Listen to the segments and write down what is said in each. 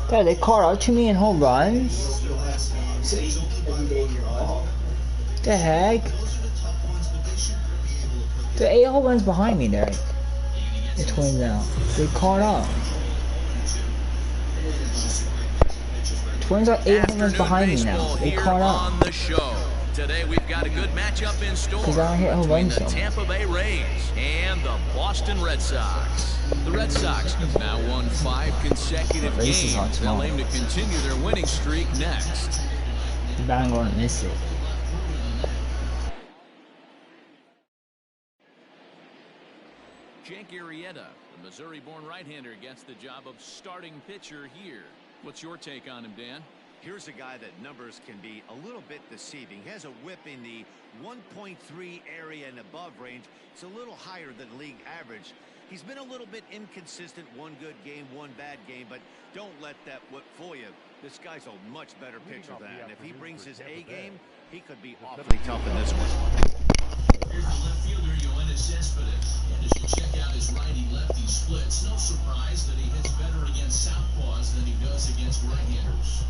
God, they caught out to me in home runs. The heck? The 8 home runs behind me there. The Twins now. They caught up. Twins are 8 home runs behind me now. They caught up. Today we've got a good matchup in store between the Tampa Bay Rays and the Boston Red Sox. The Red Sox have now won 5 consecutive games. They'll aim to continue their winning streak next. I'm going to miss it. Jake Arrieta, the Missouri-born right-hander, gets the job of starting pitcher here. What's your take on him, Dan? Here's a guy that numbers can be a little bit deceiving. He has a whip in the 1.3 area and above range. It's a little higher than league average. He's been a little bit inconsistent. One good game, one bad game, but don't let that whip fool you. This guy's a much better pitcher than that. And if he brings his A game, he could be awfully tough in this one. Here's the left fielder, Yoenis Cespedes. And as you check out his righty-lefty splits, no surprise that he hits better against southpaws than he does against right-handers.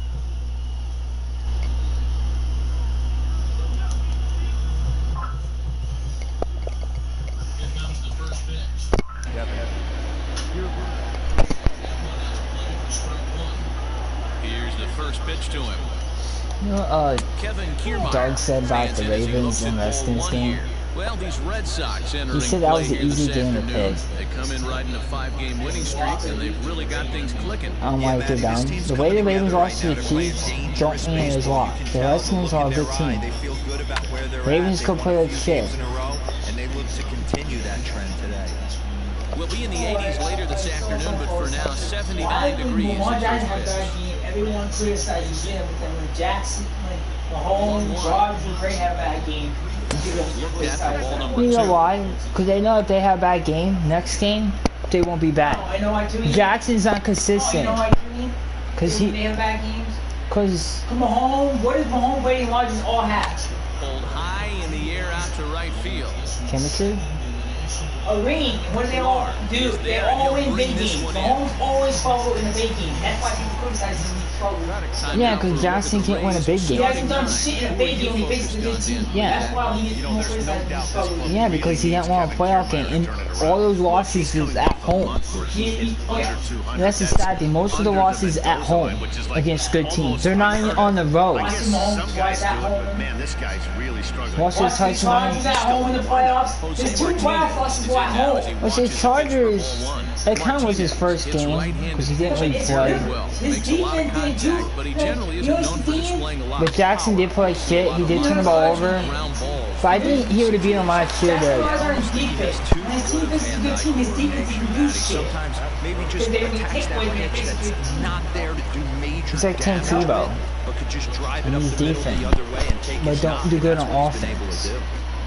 Here comes the first pitch. Here's the first pitch to him. You know Kevin Kiermaier, Doug said about the Ravens and Redskins game? Well, these Red Sox entering He said that was play an easy game to pick. They come in riding a 5-game winning streak, and they've really got things clicking. I don't like it down. The way the Ravens lost to the Chiefs don't mean it was lost. The Redskins are a good team. Ravens could play like shit. And they look to continue that trend today. We'll be in the 80s later this afternoon, but for now, 79 degrees. Everyone criticizes him, but then when Jackson, Mahomes, Rodgers, and Gray have a bad game, you know why? Because they know if they have a bad game, next game, they won't be bad. I know what you mean. Jackson's not consistent. You know what you mean? Because they have bad games. Because Mahomes, what does Mahomes, Brady, and Rodgers all have? Pulled high in the air out to right field. chemistry. A ring. What do they all do? They all win big games. Mahomes always struggle in the big game. That's why people criticize him. Yeah, because Jackson can't win a big game. He hasn't done shit in a big game. He faces a good team. Yeah. That's why he gets more criticized than struggling. Yeah, because he didn't want a playoff game, and all those losses was at home. That's the sad thing. Most of the losses at home against good teams. They're not even on the road. Man, this guy's really struggling. Watch this touchdown. At home in the playoffs. There's 2 playoff losses at home. Watch his Chargers. That kind of was his first game because he didn't really play. His defense did too. But he generally isn't known for displaying a lot. But Jackson did play like shit. He did turn the ball over. But I think he would have beat him last year. His defense is a good team. His defense can do shit. Sometimes maybe just attach that pitch that's not there to do major He's like Tim damage, Tebow. but could just drive it up He's the middle defense, the other way and take but his don't do good on offense.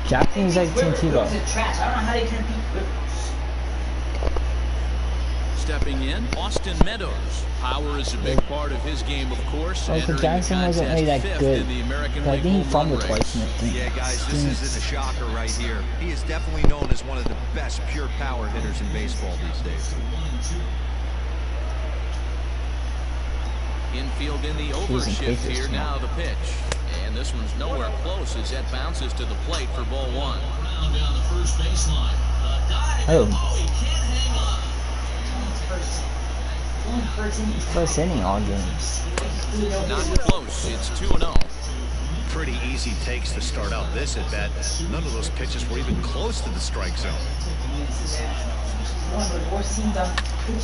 Jackson is like Tim Tebow. I don't know how they can beat. Stepping in, Austin Meadows. Power is a big part of his game, of course. Oh, but Jackson wasn't really that good. But I think he fumbled twice in the thing. Yeah, guys, this isn't a shocker right here. He is definitely known as one of the best pure power hitters in baseball these days. Infield in the overshift here. Now the pitch. And this one's nowhere close as that bounces to the plate for ball 1. Down the first baseline. First inning all games. Not close. It's 2-0. Pretty easy takes to start out this at bat. None of those pitches were even close to the strike zone.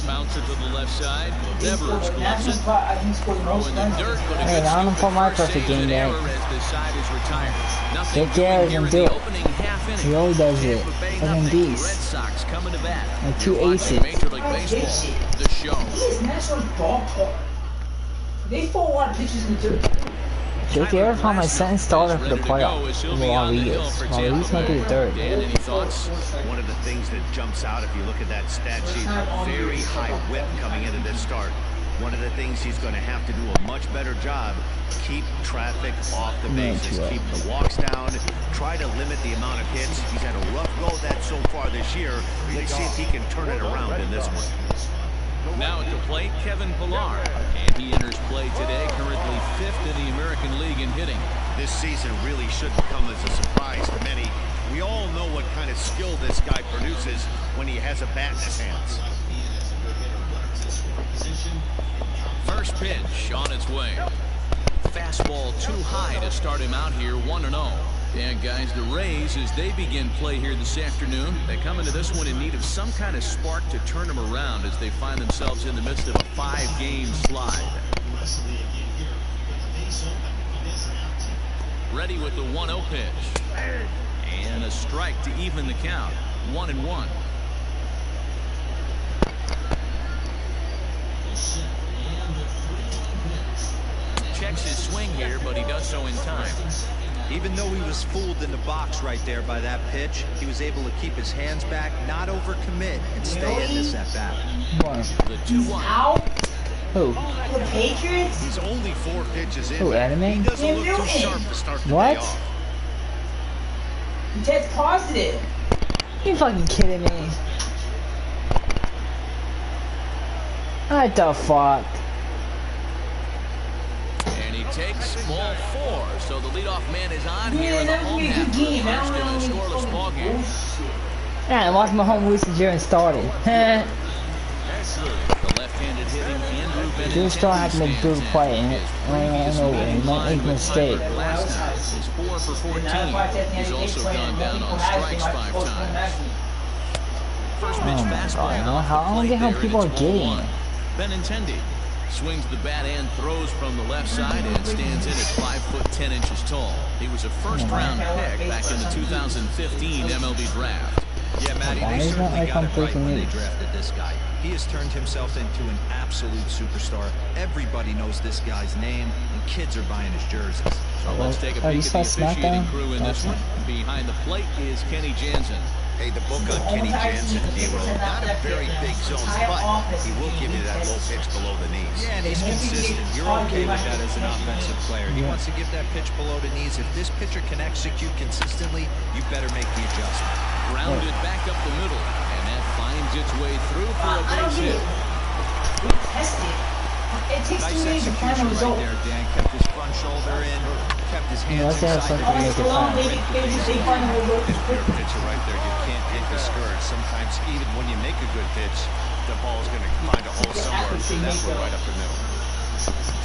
Bouncer to the left side. Devers gloves it. Throw in the dirt, but Hey, I don't put my perfect game there. Take care of him, do it. He always does it. Fucking beast. Like 2 aces. Major League Baseball. The show. They throw a lot of pitches in the dirt. Take care of how my second starter for the playoffs. Rodriguez. Rodriguez might be the third. Dan, any thoughts? One of the things that jumps out if you look at that stat sheet, very high whip coming into this start. One of the things he's going to have to do a much better job, keep traffic off the bases, keep the walks down, try to limit the amount of hits. He's had a rough go at that so far this year. Let's see if he can turn it around in this one. Now at the plate, Kevin Pillar. And he enters play today, currently 5th in the American League in hitting. This season really shouldn't come as a surprise to many. We all know what kind of skill this guy produces when he has a bat in his hands. First pitch on its way. Fastball too high to start him out here, 1-0. And guys, the Rays, as they begin play here this afternoon, they come into this one in need of some kind of spark to turn them around as they find themselves in the midst of a 5-game slide. Ready with the 1-0 pitch. And a strike to even the count. 1-1. Checks his swing here, but he does so in time. Even though he was fooled in the box right there by that pitch, he was able to keep his hands back, not overcommit, and stay in this at-bat. The 2-1. Who? The Patriots? He's only 4 pitches in. Who, Anime? He doesn't look too sharp to start the day off. He tests positive. You fucking kidding me? What the fuck? And he takes ball 4, so the leadoff man is on here in the that would home be a half good of the game. first in a scoreless ball game. Yeah, I watched my home lose to Jaren started. The left-handed hitting Andrew Bennett. Dude still have to make good play and I don't know, and not make a mistake. Last night is 4 for 14. He's also gone down on strikes 5 times. First pitch fastball. How I don't get how people are getting it. Benintendi swings the bat and throws from the left side and stands in at 5'10" tall. He was a first-round pick back in the 2015 MLB draft. Yeah, Matty, they certainly got it right when they drafted this guy. He has turned himself into an absolute superstar. Everybody knows this guy's name, and kids are buying his jerseys. So let's take a peek at the officiating crew in this one. Behind the plate is Kenny Jansen. Hey, the book on Kenny Jansen, not a very big zone, but he will give you that low pitch below the knees. Yeah, and he's consistent. You're okay with that as an offensive player. He wants to give that pitch below the knees. If this pitcher can execute consistently, you better make the adjustment. Grounded back up the middle, and that finds its way through for a base hit. We tested. It takes Nice 2 days to find a execution result. right there, Dan. Kept his front shoulder in, kept his hands Let's have inside. something to make it fun. They find a result. This pure pitcher right there, you can't get discouraged. Sometimes even when you make a good pitch, the ball's going to find a hole somewhere, and that's right up the middle.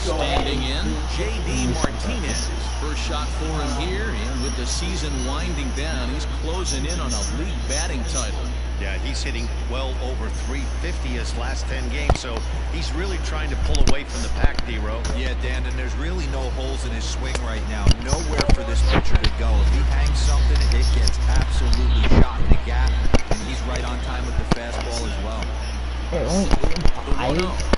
Standing in, J.D. Martinez. First shot for him here, and with the season winding down, he's closing in on a league batting title. Yeah, he's hitting well over 350 his last 10 games, so he's really trying to pull away from the pack, D-Row. Yeah, Dan, and there's really no holes in his swing right now. Nowhere for this pitcher to go. If he hangs something, it gets absolutely shot in the gap, and he's right on time with the fastball as well. Hey, only 5?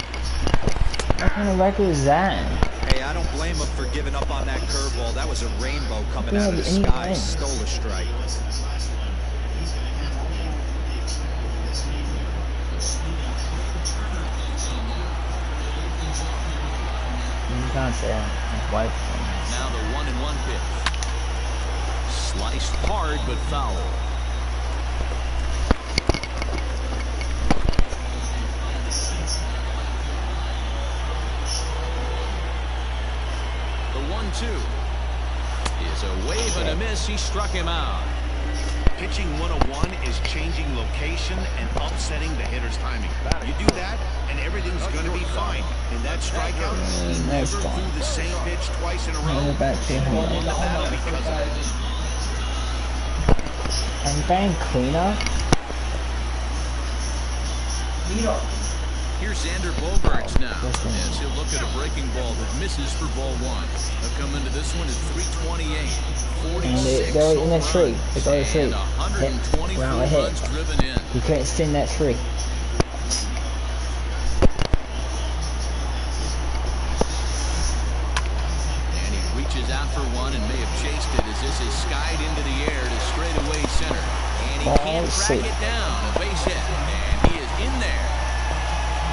What kind of record is that? Hey, I don't blame him for giving up on that curveball. That was a rainbow coming out of the sky. Stole a strike. You can't say that. Wife. Now the 1-1 pitch. Sliced hard but foul. The 1-2 is a wave and a miss. He struck him out. Pitching 101 is changing location and upsetting the hitter's timing. You do that, and everything's going to be fine. And that strikeout, he never threw the same pitch twice in a row. Won the battle because of it. Are you playing cleanup? Here's Xander Bogaerts now, as he'll look at a breaking ball that misses for ball 1. They'll come into this one at 328, 46 they're in that tree. They go to the tree. and 124 Round ahead. runs driven in. You couldn't stand that tree. And he reaches out for one and may have chased it as this is skied into the air to straightaway center. And he can't track it down. A base hit. And he is in there.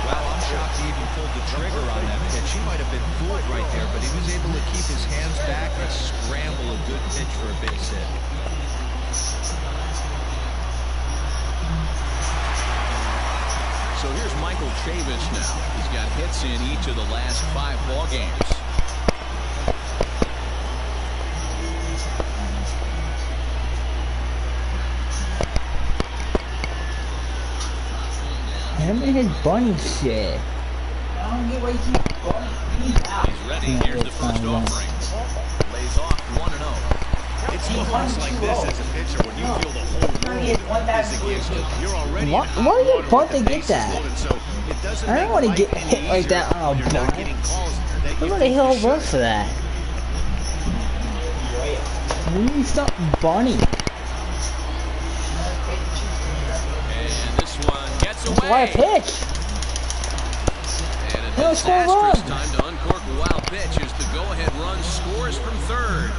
Well, I'm shocked he even pulled the trigger on that pitch. He might have been fooled right there, but he was able to keep his hands back and scramble a good pitch for a base hit. So here's Michael Chavis now. He's got hits in each of the last 5 ball games. Him and his bunny shit. I don't get why you keep going. He's ready. Here's the first offering. Lays off 1-0. It's moments like this as a pitcher when you feel the whole world is against you. You're already Why do you bunt to get that? I don't want to get hit like that on a bunt. I'm gonna hit a home run for that. Please stop bunny. Why a pitch? And a disastrous time to uncork a wild pitch as the go-ahead run scores from third.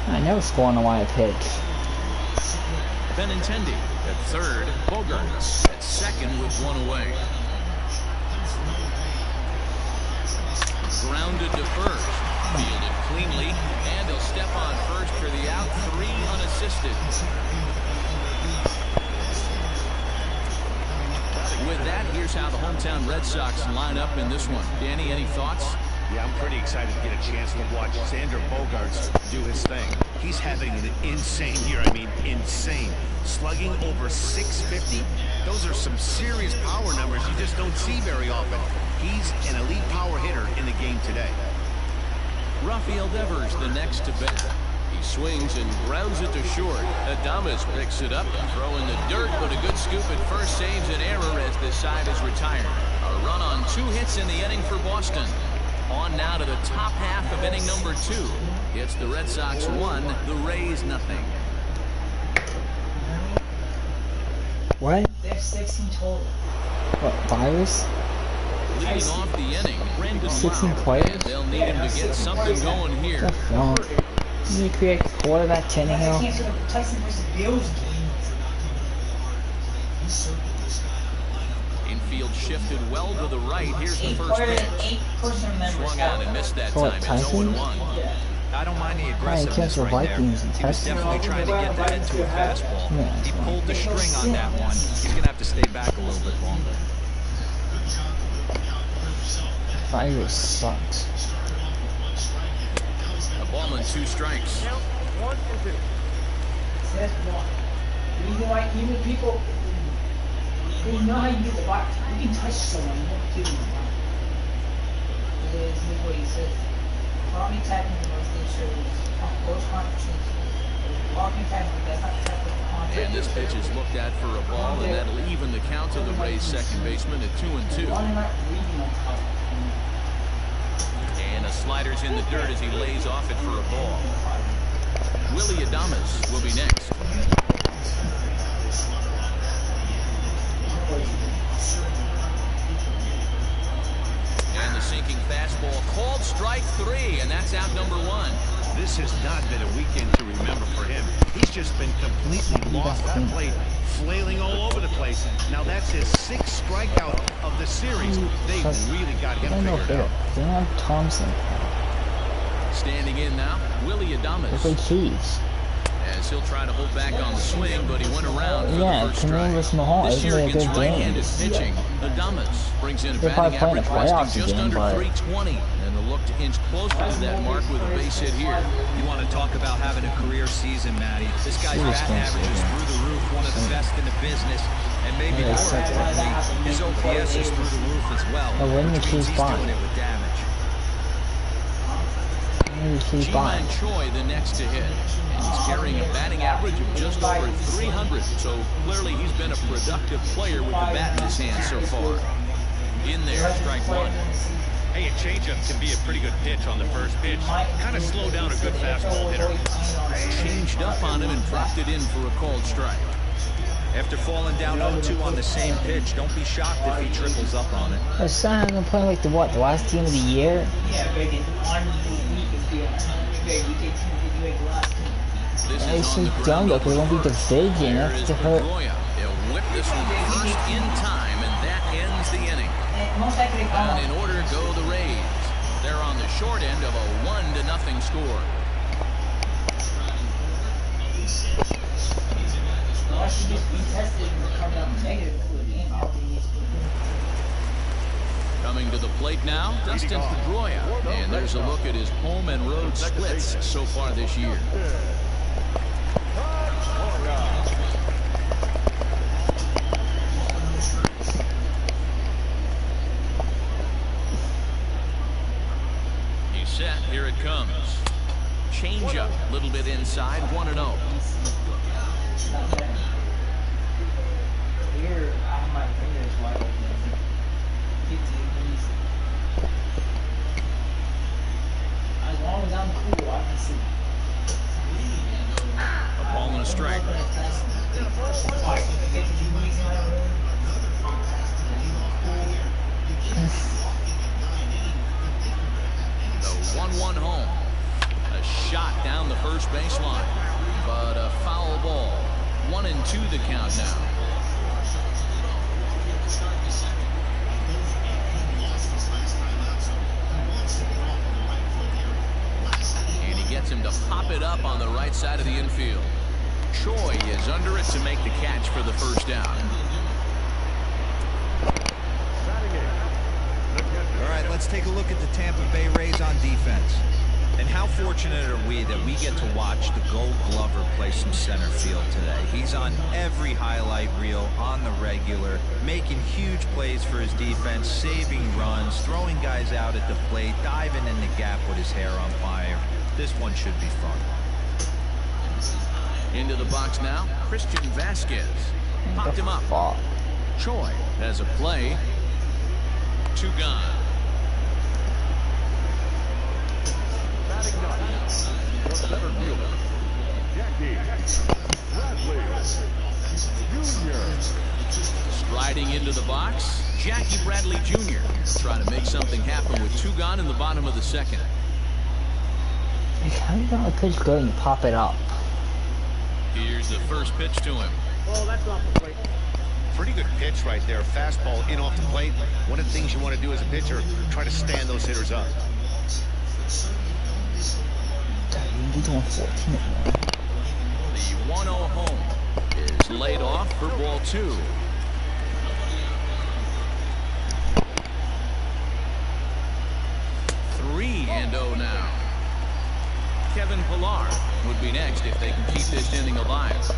I never score on a wild pitch. Benintendi at third. Bogarts at second with 1 away. Grounded to first. Fielded cleanly, and he'll step on first for the out. 3 unassisted. With that, here's how the hometown Red Sox line up in this one. Danny, any thoughts? Yeah, I'm pretty excited to get a chance to watch Xander Bogaerts do his thing. He's having an insane year. I mean, insane. Slugging over 650. Those are some serious power numbers you just don't see very often. He's an elite power hitter in the game today. Rafael Devers the next to bat. He swings and grounds it to short. Adames picks it up, throw in the dirt, but a good scoop at first saves an error as this side is retired. A run on 2 hits in the inning for Boston. On now to the top half of inning number 2. It's the Red Sox 1, the Rays nothing. What? There's 16 total. What, virus? Leading off the inning, Brandon 16 Wow, players? and they'll need him to get something going here. That's wrong. You create a quarterback Tannehill. Tyson versus Bills game. Infield shifted well to the right. Here's the first pitch. Swung out and missed that time. It's 0-1. I don't mind the aggressiveness right there. He was definitely trying to get that into a fastball. He pulled the string on that one. He's going to have to stay back a little bit longer. Virus sucks. A ball and 2 strikes. That's wrong. The reason why even people, they know how you get the box. You can touch someone, you won't give them the box. This is what he says. Probably tapping the most insurance. Those contractions. Walking tapping, that's not tapping the contract. And this pitch is looked at for a ball, and that'll even the count of the Rays' second baseman at 2-2. And a slider's in the dirt as he lays off it for a ball. Willie Adames will be next. And the sinking fastball called strike 3, and that's out number 1. This has not been a weekend to remember for him. He's just been completely lost at plate, flailing all over the place. Now that's his 6th strikeout of the series. They really got him figured out. They don't have Thompson. Standing in now, Willie Adames. Look like Chiefs. As he'll try to hold back on the swing, but he went around for the first strike. This year against right-handed pitching, Adames brings in a batting average resting just under 320, and they'll look to inch closer to that mark with a base hit here. You want to talk about having a career season, Matty. This guy's batting average is through the roof, one of the best in the business, and maybe more importantly, his OPS is through the roof as well, which means he's doing it with damage. Ji-Man Choi the next to hit. And he's carrying a batting average of just over 300. So clearly he's been a productive player with the bat in his hand so far. In there, strike 1. Hey, a changeup can be a pretty good pitch on the first pitch. Kind of slow down a good fastball hitter. Changed up on him and dropped it in for a called strike. After falling down 0-2 on the same pitch, don't be shocked if he triples up on it. The Sun hasn't been playing like the what? The last team of the year? Yeah, very good. It's so dumb though, because it won't be division. That's to hurt. They'll whip this one first in time, and that ends the inning. And in order go the Rays. They're on the short end of a 1-0 score. plate now, Dustin Pedroia. And there's a look at his home and road splits so far this year. He's set. Here it comes. Change up. A little bit inside. 1-0. Here, I have my fingers wide open. As long as I'm cool, I can see. A ball and a strike. The 1-1 home. A shot down the first baseline, but a foul ball. 1-2 the count now. And he gets him to pop it up on the right side of the infield. Choi is under it to make the catch for the first down. All right, let's take a look at the Tampa Bay Rays on defense. And how fortunate are we that we get to watch the Gold Glover play some center field today. He's on every highlight reel, on the regular, making huge plays for his defense, saving runs, throwing guys out at the plate, diving in the gap with his hair on fire. This one should be fun. Into the box now, Christian Vasquez. Popped him up. Choi has a play. 2 gone. Striding into the box, Jackie Bradley Jr. trying to make something happen with 2 gone in the bottom of the second. How do you know a pitch go and pop it up? Here's the first pitch to him. Well, that's off the plate. Pretty good pitch right there. Fastball in off the plate. One of the things you want to do as a pitcher, try to stand those hitters up. The 1-0 home is laid off for ball 2. Three and 0 now. Kevin Pillar would be next if they can keep this inning alive.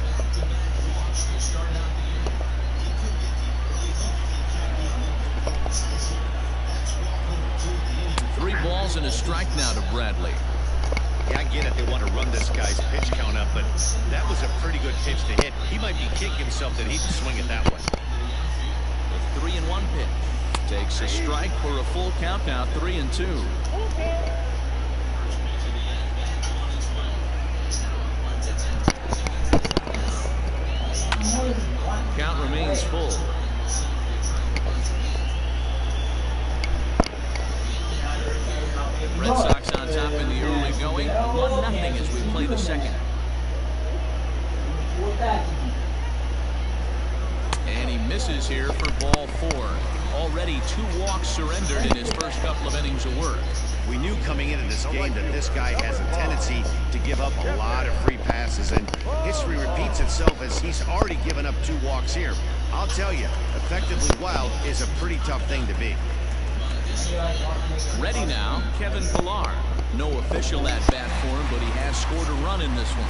Three balls and a strike now to Bradley. Yeah, I get it. They want to run this guy's pitch count up, but that was a pretty good pitch to hit. He might be kicking himself that he didn't swing it that way. The 3-1 pitch takes a strike for a full count now. 3-2. Count remains full. Red Sox on top in the early going. 1-0 as we play the second. And he misses here for ball 4. Already 2 walks surrendered in his first couple of innings of work. We knew coming into this game that this guy has a tendency to give up a lot of free passes, and history repeats itself as he's already given up 2 walks here. I'll tell you, effectively wild is a pretty tough thing to be. Ready now, Kevin Pillar. No official at bat for him, but he has scored a run in this one.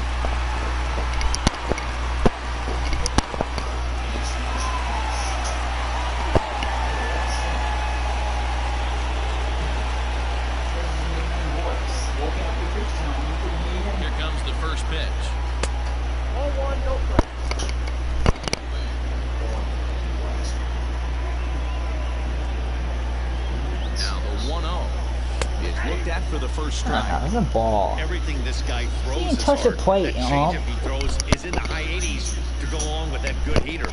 Here comes the first pitch. Now the 1-0 is looked at for the first strike. That's a ball. Everything this guy throws He didn't is touch the hard. plate, That changeup he throws is in the high 80s to go along with that good heater.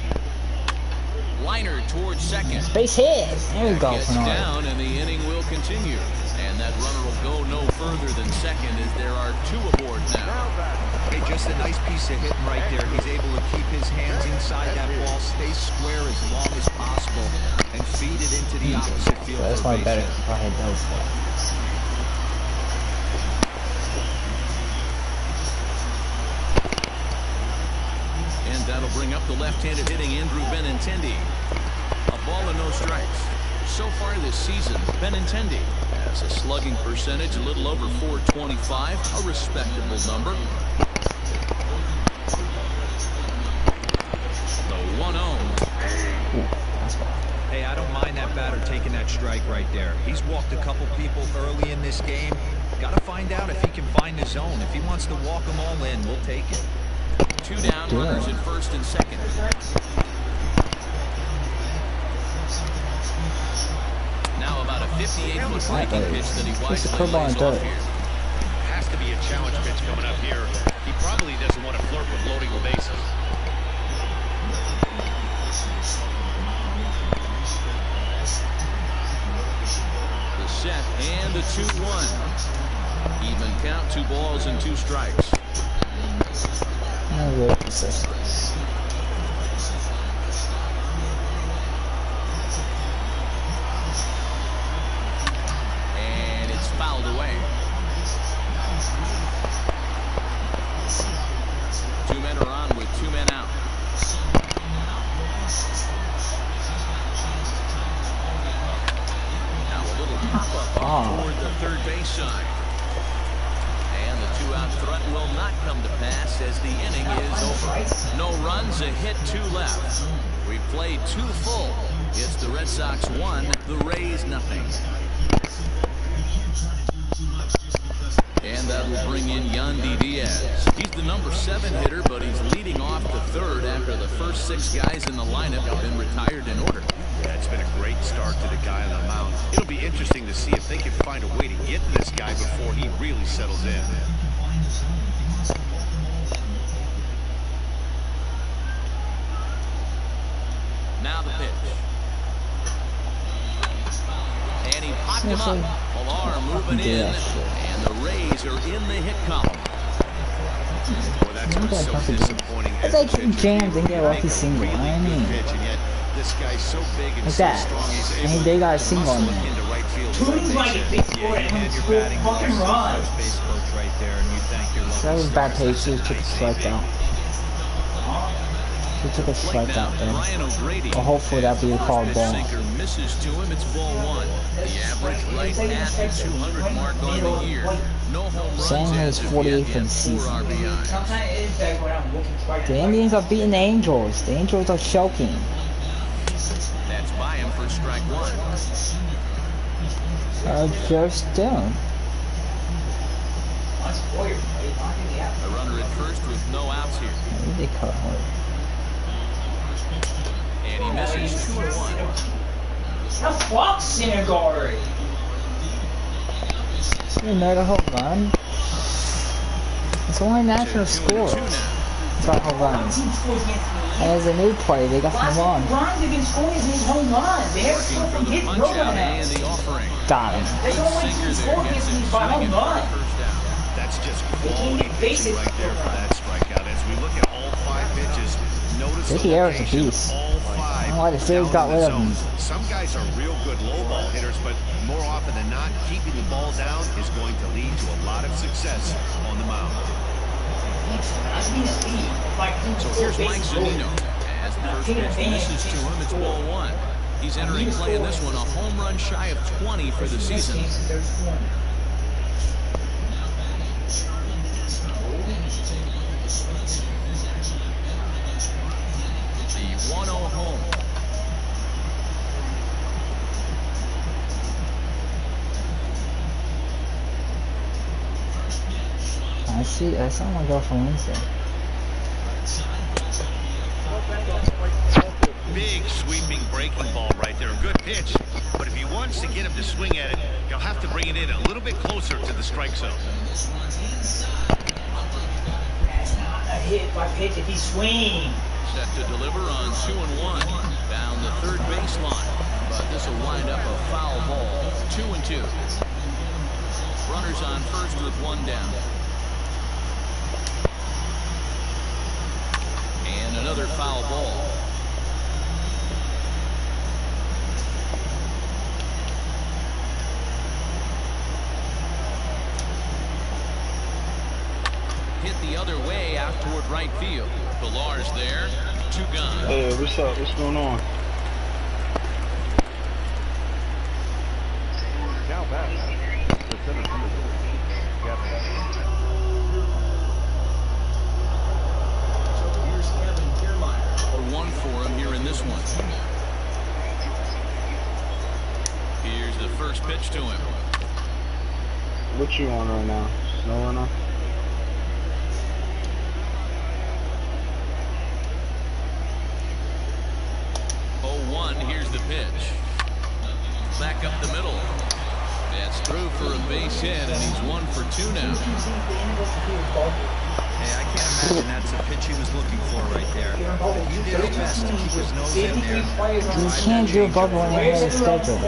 Liner towards second. Base hit. There we go. Gets down, and the inning will continue. And that runner will go no further than second as there are 2 aboard now. Hey, just a nice piece of hitting right there. He's able to keep his hands inside that ball, stay square as long as possible, and feed it into the opposite field. So that's why better if I had those. And that'll bring up the left-handed hitting Andrew Benintendi. A ball and no strikes. so far this season, Benintendi has a slugging percentage a little over .425, a respectable number. The 1-0. Hey, I don't mind that batter taking that strike right there. He's walked a couple people early in this game. Got to find out if he can find the zone. If he wants to walk them all in, we'll take it. 2 down, runners at first and second. Now about a 58-foot breaking pitch that he wisely lays off here. Has to be a challenge pitch coming up here. He probably doesn't want to flirt with loading the bases. The set and the 2-1. Even count, 2 balls and 2 strikes. No resistance. And it's fouled away. 2 men are on with 2 men out. Now a little pop-up toward the third base side. And the 2-out threat will not come to pass as the inning is over. No runs, a hit, 2 left. We've played 2 full. It's the Red Sox 1, the Rays nothing. And that will bring in Yandy Diaz. He's the number 7 hitter, but he's leading off the third after the first 6 guys in the lineup have been retired in order. Yeah, it's been a great start to the guy on the mound. It'll be interesting to see if they can find a way to get to this guy before he really settles in. Now the pitch. And he popped him up. Villar moving in, and the Rays are in the hit column. Boy, that's what's so disappointing. It's like he jams and get lucky single. I mean, this guy's so big and like so that. strong. And they got a single on there. Into right field. Who's like a big score and And you're batting fucking run? first base coach right there, and you thank your lucky That was bad stars. pace. He took a strikeout. He took a strikeout there. Well, hopefully that'll be a called ball. Sinker misses to him. It's ball 1. The average right at the 200 mark on the year. No home runs. Sang has 48 for the season. RBIs. Sometimes it is better when I'm looking right. The Indians are beating the Angels. The Angels are choking. That's by him for strike 1. Just down. That's Boyer. A runner at first with no outs here. They cut hard. And he misses 2-1. The fuck, Syndergaard? Another home run. It's only natural score. It's not home run. And as a new player, they got home run. Runs against scoring his home runs. They have to Working for the hit punch no out one and else. the offering. Got him. There's only Sinker 2 there score gets hits it by home swinging for run. the first down. That's just quality pitching right there for that strikeout. As we look at all 5 pitches, notice the Ricky Ayers a location of beast. all 5 I don't know why the Phillies down got in rid the of him. zone. Some guys are real good low ball hitters, but more often than not, keeping the ball down is going to lead to a lot of success on the mound. So here's Mike Zunino. As the first pitch misses to him, it's ball 1. He's entering play in this one, a home run shy of 20 for the season. The 1-0 home. I see. I saw my girlfriend Wednesday. Big sweeping breaking ball right there. Good pitch. But if he wants to get him to swing at it, he'll have to bring it in a little bit closer to the strike zone. That's not a hit by pitch if he swings. Set to deliver on 2-1. Down the third baseline. But this will wind up a foul ball. 2-2. Runners on first with 1 down. And another foul ball. Hit the other way out toward right field. Villar's there. 2 gone. Hey, what's up? What's going on? One for him here in this one. Here's the first pitch to him. What you on right now? Snow runner? Here's the pitch. Back up the middle. That's through for a base hit, and he's 1 for 2 now. Hey, I can't imagine that's the pitch he was looking for right there. He did his best to keep his nose in there. You can't do a bubble on your schedule.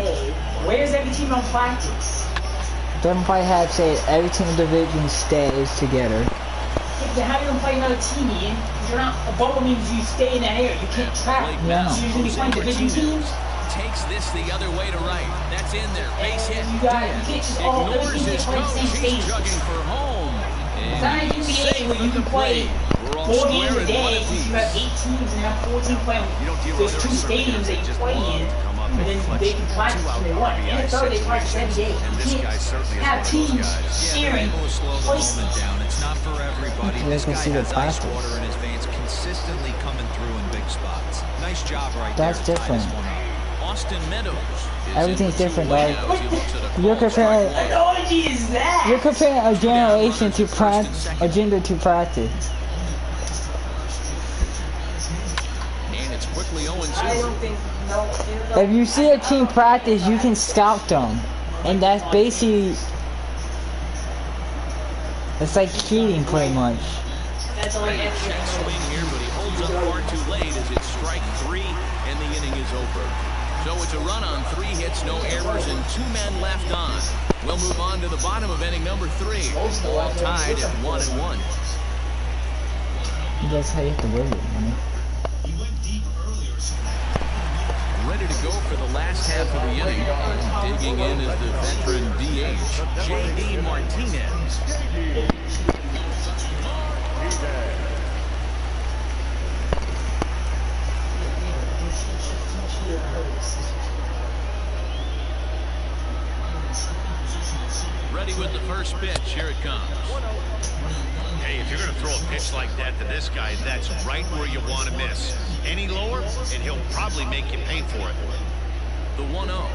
Where's every team on practice? Doesn't probably have say every team in the division stays together. Then how are you going to play another team, Ian? You're not, a bubble means you stay in that area. You can't travel. Yeah. So you're going to be playing division teams. Takes this the other way to right. That's in there. Base hit. You can't just all Ignores his coach. He's chugging for home. It's not an NBA where you can play 4 games a day. You have 8 teams and have 14 playing. There's 2 stadiums that you play in. And then they can practice when they want. In the third, they practice every day. You can't have teams sharing places. It's not for everybody. This guy has ice water in his veins, consistently coming through in big spots. Nice job right there. That's different. Austin Meadows. Everything's different, right? You're comparing a generation to practice, a gender to practice. And it's quickly 0-2. I don't think. If you see a team practice, you can scout them, and that's basically, it's like cheating pretty much. That's all I have to Check swing here, but he holds up far too late as it's strike 3 and the inning is over. So it's a run on 3 hits, no errors, and 2 men left on. We'll move on to the bottom of inning number 3. All tied at 1-1. That's how you have to win it, man. Ready to go for the last half of the inning. Digging in is the veteran DH, J.D. Martinez. Ready with the first pitch. Here it comes. Hey, if you're going to throw a pitch like that to this guy, that's right where you want to miss. Any lower, and he'll probably make you pay for it. The 1-0.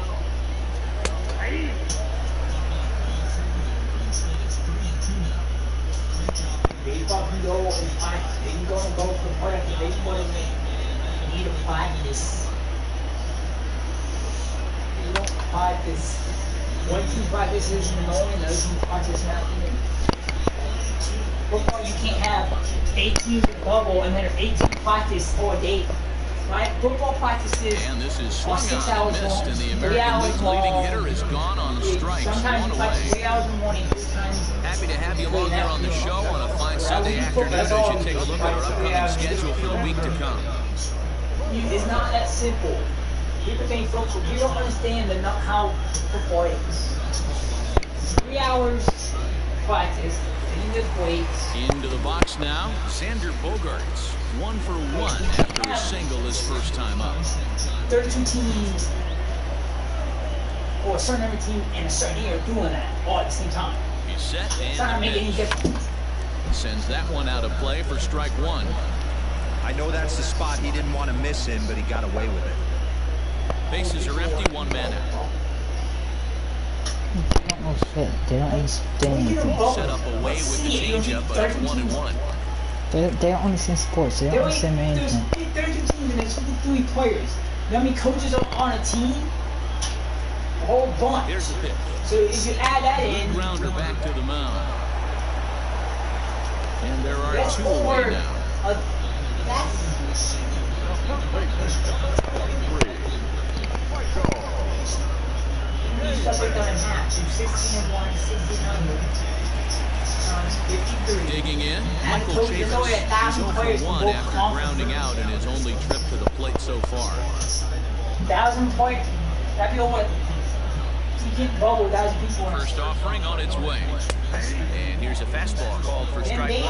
Baseball can go and practice. They can go and go for practice. Baseball doesn't need to practice. You don't practice. One team practices in the morning, the other team practices in the afternoon. Football, you can't have 8 teams in bubble and then 8 teams practice for a day. Right? Football practices And this is are swung 6 on hours and missed, long, and the 3 American hours League's long. leading hitter is gone on strikes. Sometimes 1 you practice away. 3 hours in the morning, sometimes. Happy to have you along here on the show on a fine Sunday afternoon as you take a look at our upcoming schedule for the week to come. It's not that simple. People think football. You don't understand how football is. 3 hours practice, and just weights. Into the box now, Xander Bogaerts. 1 for 1 after a single his first time up. 32 teams, or a certain number of teams in a certain year doing that all at the same time. He's set It's not and gonna make any difference. sends that one out of play for strike 1. I know that's the spot he didn't want to miss in, but he got away with it. Bases are empty, 1 man out. Oh shit, they don't understand anything. Set up away with the changeup, but it's 1-1. They don't understand sports, they don't understand anything. There's 32 teams and there's 53 players. You know how many coaches are on a team? A whole bunch. Here's the pitch. So if you add that in, Grounder back to the mound. And there are that's 2 away over. now. That's stuff like that in half. So 16 and 1, 1600 times 53. Digging in, Michael Chavis. He's 0 for 1 after grounding out in his only trip to the plate so far. 1,000 points. That'd be over. You can't bubble 1,000 people. First offering on its way. And here's a fastball called for strike 1.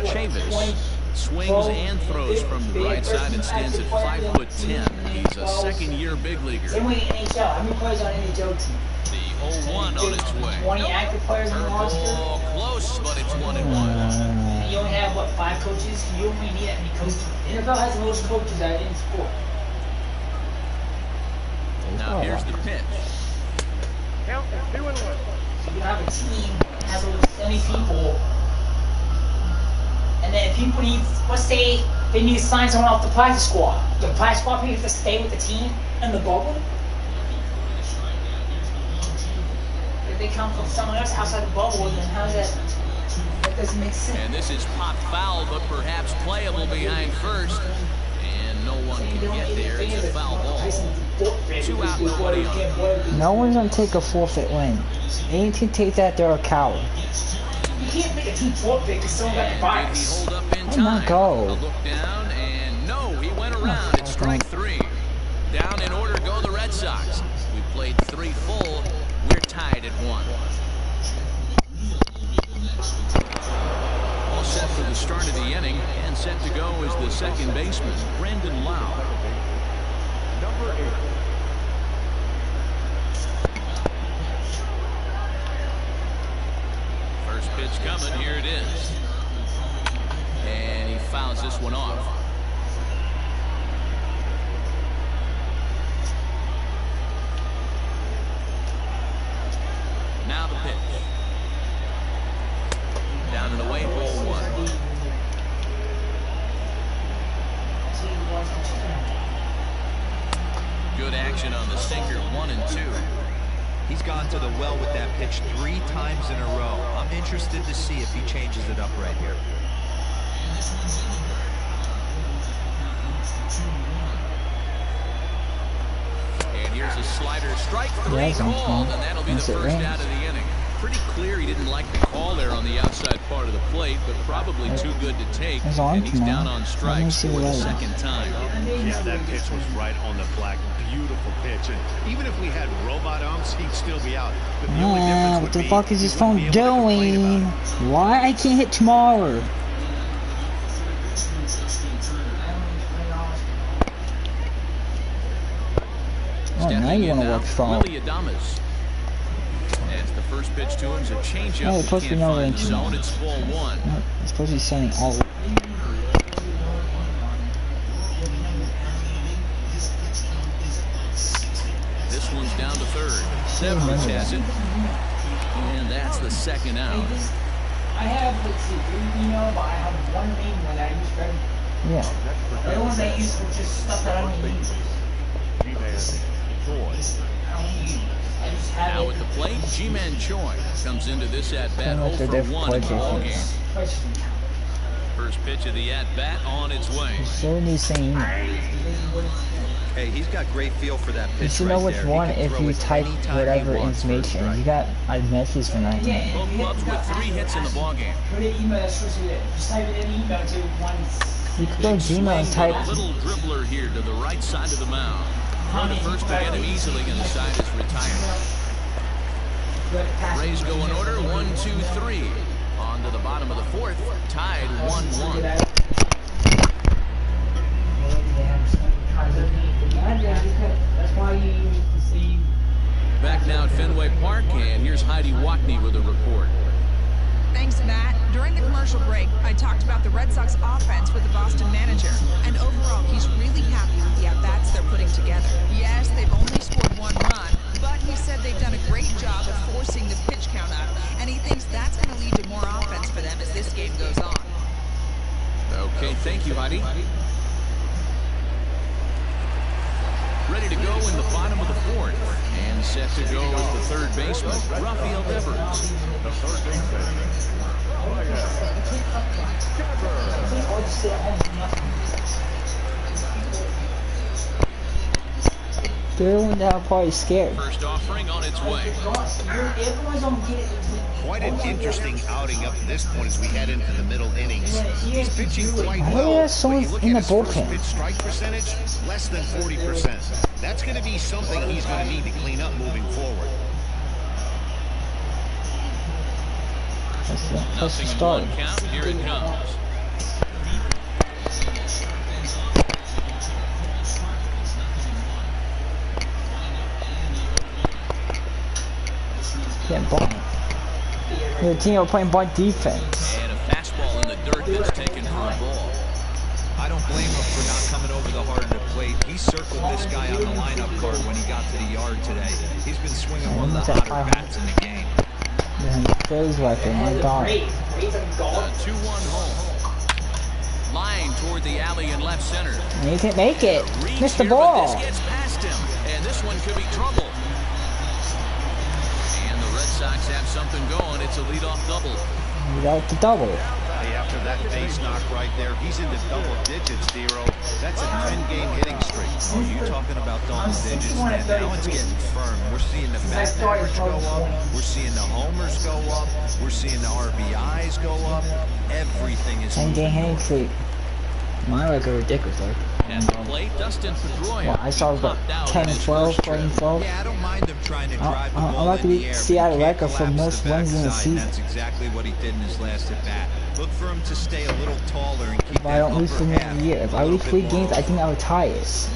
Chavis swings and throws from the right side and stands at 5'10". He's a second-year big leaguer. Same way in NHL. How many players on an NHL team? The 0-1 on its way. 20 active players in the roster. Oh, close, but it's 1-1. You only have, what, 5 coaches? You don't really need that many coaches. The NFL has the most coaches out in sport. Now here's the pitch. So you have a team that has over 70 people. And then if people need, let's say they need to sign someone off the practice squad. The practice squad people have to stay with the team in the bubble. If they come from someone else outside the bubble, then how's that? That doesn't make sense. And this is pop foul, but perhaps playable behind first. And no one can get there. It's a foul ball. 2 out, nobody on. No one's gonna take a forfeit win. Anyone can take that, they're a coward. You can't make a team forfeit because someone got the virus. Hold up in time. not go. A look down, and no, he went around. It's strike 3. Down in order go the Red Sox. We played 3 full. We're tied at 1. All set for the start of the inning, and set to go is the second baseman, Brandon Lau. Number 8. First pitch coming, here it is. And he fouls this one off. Now the pitch. Down and away, 0-1. Good action on the sinker, 1 and 2. He's gone to the well with that pitch 3 times in a row. I'm interested to see if he changes it up right here. And here's a slider, strike 3 called, and that'll be the first out of the inning. Pretty clear he didn't like the call there on the outside part of the plate, but probably too good to take. And he's down on strikes for the second time. Yeah, that pitch was right on the black. Beautiful pitch. And even if we had robot arms, he'd still be out. But the only difference would what the be fuck is he this phone wouldn't be able to complain doing? about it. Why I can't hit tomorrow? Oh, now you want to watch phone. Willie Adames. As the first pitch to him is a changeup. No, it's supposed to be no range. Zone, it's ball 1. No, it's supposed to be sending all. This one's down to third. Severance has it. And that's the second out. I have, let's see, 3 email, but I have 1 main one that I use for everything. Yeah. The other ones I use for just stuff that I don't need. I just have Now it. at the plate, G-Man Choi comes into this at-bat 0 for 1 in the ballgame. First pitch of the at-bat on its way. So needs saying. Hey, he's got great feel for that You pitch should know right which there. one He can if throw you it type anytime he whatever wants for a information. strike. You got a message for 9. Both clubs with 3 hits in the ballgame. Put an email that's supposed to be there. Just type it in the email to one. You could go to Gmail and type. A little dribbler here to the right side of the mound. Run to first to get him easily, and the side is retired. Rays go in order, 1, 2, 3. On to the bottom of the 4th, tied 1-1. That's why you see. Back now at Fenway Park, and here's Heidi Watney with a report. Thanks, Matt. During the commercial break, I talked about the Red Sox offense with the Boston manager. And overall, he's really happy with the at-bats they're putting together. Yes, they've only scored 1 run, but he said they've done a great job of forcing the pitch count up, and he thinks that's going to lead to more offense for them as this game goes on. Okay, thank you, Heidi. Ready to go in the bottom of the 4th. And set to go is the third baseman, Rafael Devers. The third baseman. They're the one that are probably scared. First offering on its way. Quite an interesting outing up to this point as we head into the middle innings. He's pitching quite Why well. do they have someone But you look in at the his first bullpen? pitch strike percentage, less than 40%. That's going to be something he's going to need to clean up moving forward. That's the Nothing in start. 1 count. Here it comes. Getting bunt. The team are playing bunt defense. And a fastball in the dirt that's taken for a ball. I don't blame him for not coming over the hard to plate. He circled this guy on the lineup card when he got to the yard today. He's been swinging one of the hotter bats in the game. Phillies weapon, my God. 2-1 home. Line toward the alley in left center. And he can't make it. Missed the Here, ball. but this gets past him, and this one could be trouble. And the Red Sox have something going. It's a leadoff double. He got the double. Hey, after that base knock right there, he's into double digits, Dero. That's a 10-game hitting streak. Oh, you're talking about double digits, man. Now it's getting firm. We're seeing the bat average go up. We're seeing the homers go up. We're seeing the RBIs go up. Everything is 10-game hitting streak. My record ridiculous, though. At the plate, Dustin Pedroia. Well, I saw about 10 and 12, 14 and 12. Yeah, I don't mind them trying to drive the I'm ball about in to the air. see out a He record for collapsed most the wins in the backside, season. and that's exactly what he did in his last at bat. Look for him to stay a little taller and keep If I that don't lose upper for half another year, if a I little lose bit 3 more games, I open. think I would tie it.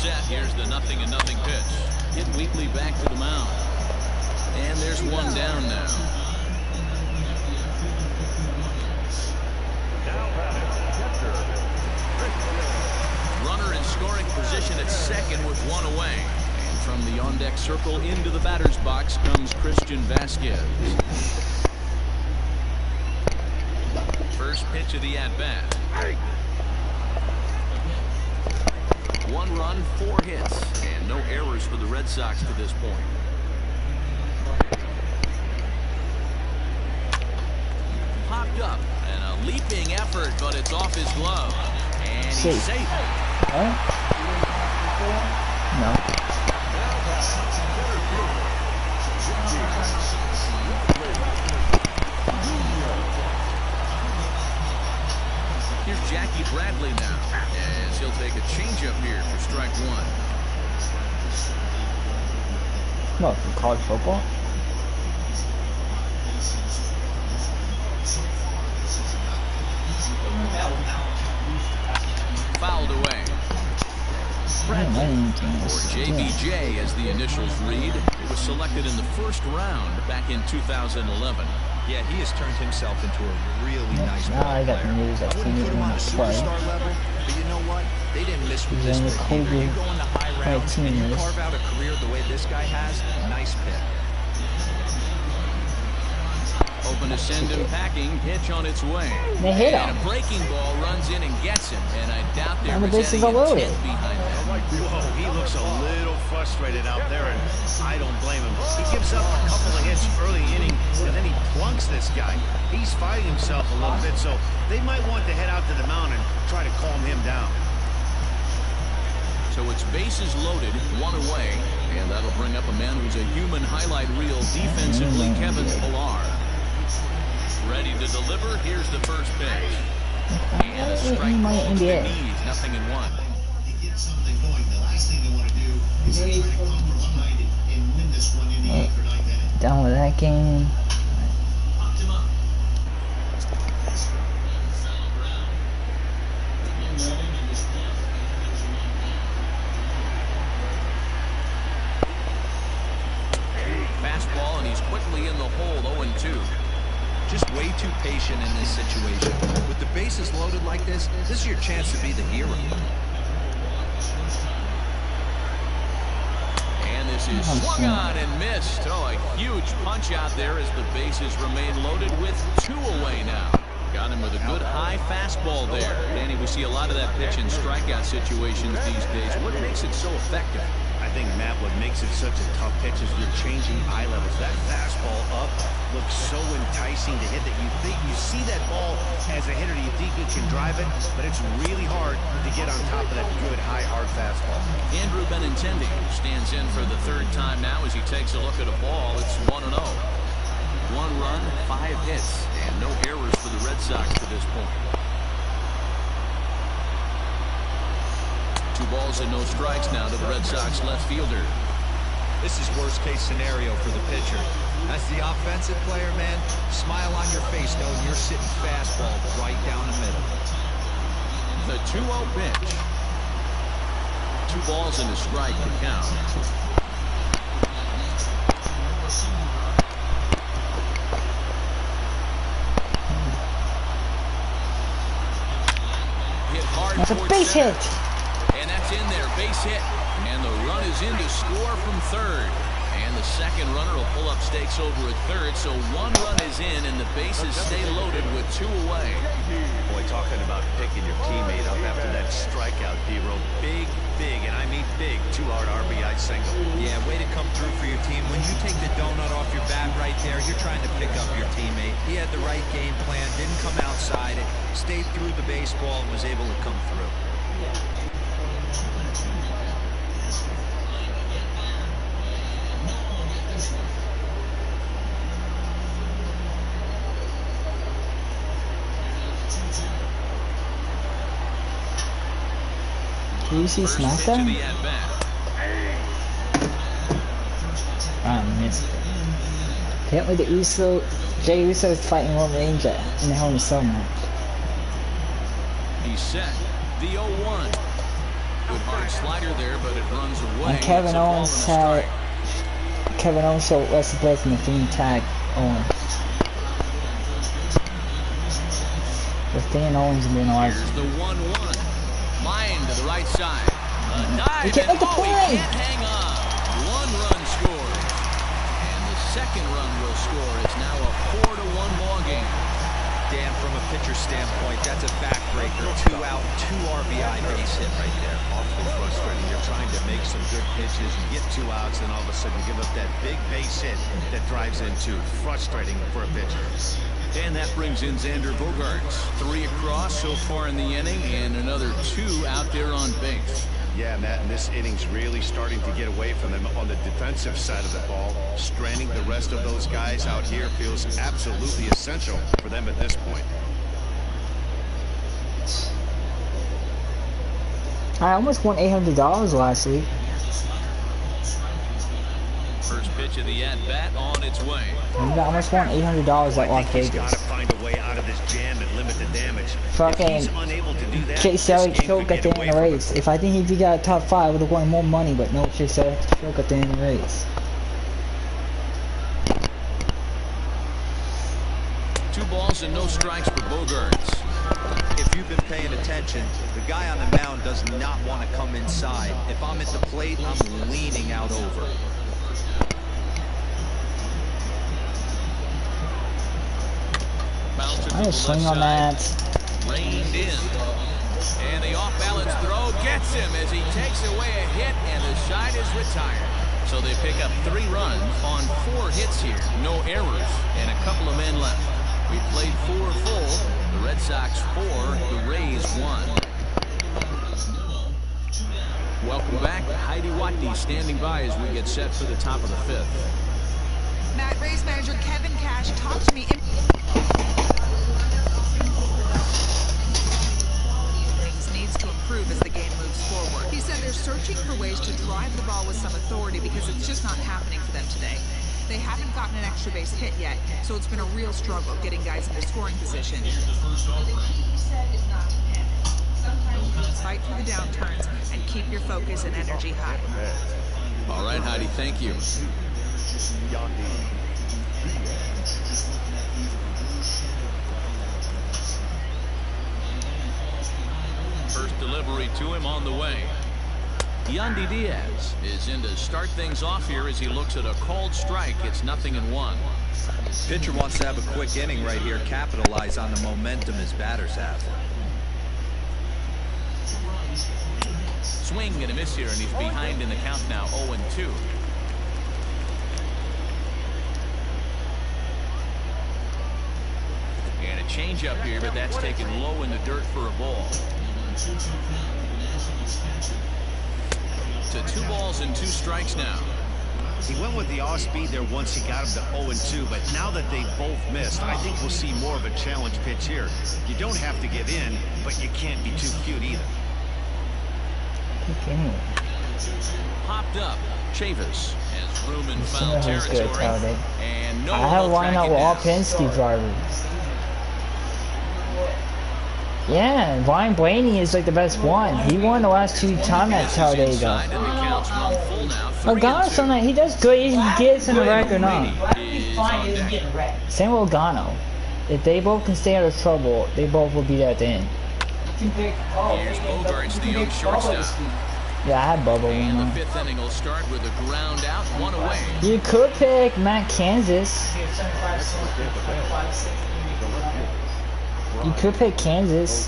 Set. Here's the 0-0 pitch. Hit Wheatley back to the mound. And there's one down now. Runner in scoring position at second with one away. And from the on-deck circle into the batter's box comes Christian Vasquez. First pitch of the at-bat. 1 run, 4 hits, and no errors for the Red Sox to this point. Popped up, and a leaping effort, but it's off his glove. And he's safe. Huh? No. Here's Jackie Bradley now, as he'll take a changeup here for strike 1. No, from college football? Fouled away. Bradley, or JBJ as the initials read. It was selected in the first round back in 2011. Yeah, he has turned himself into a really nice Now I got player. the news that I wouldn't he's put him on a going to play. superstar level, but you know what? They didn't miss with He's this in the pick either. Kobe You go in the high rounds and you 19 carve out a career the way this guy has, nice pick. Open to send him packing. Pitch on its way. They hit And him. a breaking ball runs in and gets him. And I doubt there And the was bases any are loaded. intent behind that. Whoa, he looks a little frustrated out there, and I don't blame him. He gives up a couple of hits early inning, and then he plunks this guy. He's fighting himself a little bit, so they might want to head out to the mound and try to calm him down. So it's bases loaded, 1 away, and that'll bring up a man who's a human highlight reel defensively, Kevin Pillar. Ready to deliver. Here's the first pitch. And a strike call to the knees, 0-1. To get something going, the last thing they want to do is try to come from behind it and win this one in the 8th or 9th inning. Done with that game. Popped him up. Fastball, and he's quickly in the hole, 0-2. Just way too patient in this situation. With the bases loaded like this is your chance to be the hero. And this is swung on and missed. Oh, a huge punch out there as the bases remain loaded with 2 away now. Got him with a good high fastball there. Danny, we see a lot of that pitch in strikeout situations these days. What makes it so effective? I think, Matt, what makes it such a tough pitch is you're changing eye levels. That fastball up looks so enticing to hit that you think you see that ball as a hitter, you think you can drive it, but it's really hard to get on top of that good, high, hard fastball. Andrew Benintendi stands in for the 3rd time now as he takes a look at a ball. It's 1-0. 1 run, 5 hits, and no errors for the Red Sox to this point. 2 balls and no strikes now to the Red Sox left fielder. This is worst-case scenario for the pitcher. As the offensive player, man, smile on your face knowing you're sitting fastball right down the middle. The 2-0 pitch. 2 balls and a strike to count. Hit hard. That's a base hit. And that's in there, base hit. And the run is in to score from third. And the second runner will pull up stakes over at third. So 1 run is in, and the bases stay loaded with 2 away. Boy, talking about picking your teammate up after that strikeout, D-Row. Big, and I mean big, 2-out RBI single. Yeah, way to come through for your team. When you take the donut off your bat right there, you're trying to pick up your teammate. He had the right game plan, didn't come outside it, stayed through the baseball, and was able to come through. Do you see SmackDown? I missed it. Apparently Jey Uso is fighting Roman Reigns in the Hell in a Cell match. He's set. The 0-1. Good hard slider there, but it runs away. And Kevin Owens showed Wesley Blake in the Fiend tag Owens. With Dan Owens and being Here's the 1-1. Line to the right side. You can't make the play. He can't hang on. 1 run scores. And the second run will score. It's now a 4-1 ball game. Dan, from a pitcher standpoint, that's a backbreaker. 2 out, 2 RBI base hit right there. Awfully frustrating. You're trying to make some good pitches. You get 2 outs, and all of a sudden you give up that big base hit that drives in 2. Frustrating for a pitcher. And that brings in Xander Bogaerts. 3 across so far in the inning, and another 2 out there on base. Yeah, Matt, and this inning's really starting to get away from them on the defensive side of the ball. Stranding the rest of those guys out here feels absolutely essential for them at this point. I almost won $800 last week. First pitch of the at-bat on its way. I almost won $800 at Las Vegas. He's got to find a way out of this jam and limit the damage. Fucking Chase Elliott choke at the end of the race. If I think he got top 5, I would have won more money, but no, Chase Elliott choke at the end of the race. 2 balls and no strikes for Bogaerts. If you've been paying attention, the guy on the mound does not want to come inside. If I'm at the plate, I'm leaning out over. I just swing on that. Reined in. And the off-balance throw gets him as he takes away a hit, and the side is retired. So they pick up 3 runs on 4 hits here. No errors, and a couple of men left. We played 4 full. The Red Sox 4, the Rays 1. Welcome back. Heidi Watney standing by as we get set for the top of the 5th. Matt, Rays manager Kevin Cash talked to me. Needs to improve as the game moves forward. He said they're searching for ways to drive the ball with some authority because it's just not happening for them today. They haven't gotten an extra base hit yet, so it's been a real struggle getting guys into scoring position. Fight through the downturns and keep your focus and energy high. All right, Heidi, thank you. First delivery to him on the way. Yandy Diaz is in to start things off here as he looks at a called strike. It's 0-1. Pitcher wants to have a quick inning right here, capitalize on the momentum his batters have. Swing and a miss here, and he's behind in the count now, 0-2. And a changeup here, but that's taken low in the dirt for a ball. To 2 balls and 2 strikes now. He went with the off-speed there once he got him to 0-2, but now that they both missed, I think we'll see more of a challenge pitch here. You don't have to give in, but you can't be too cute either. Popped up. Chavis has room in foul Good, territory. And no I have a lineup with all Penske drivers. Yeah, Ryan Blaney is like the best one. He won the last 2 times at Talladega. Logano's on that. He does good. He gets in the wreck or not. Same with Logano. If they both can stay out of trouble, they both will be there at the end. Here's Bogarts, the young shortstop. Yeah, I had Bubba. And the 5th inning will start with a ground out, 1 away. You could pick Matt Kansas. You could pick Kansas.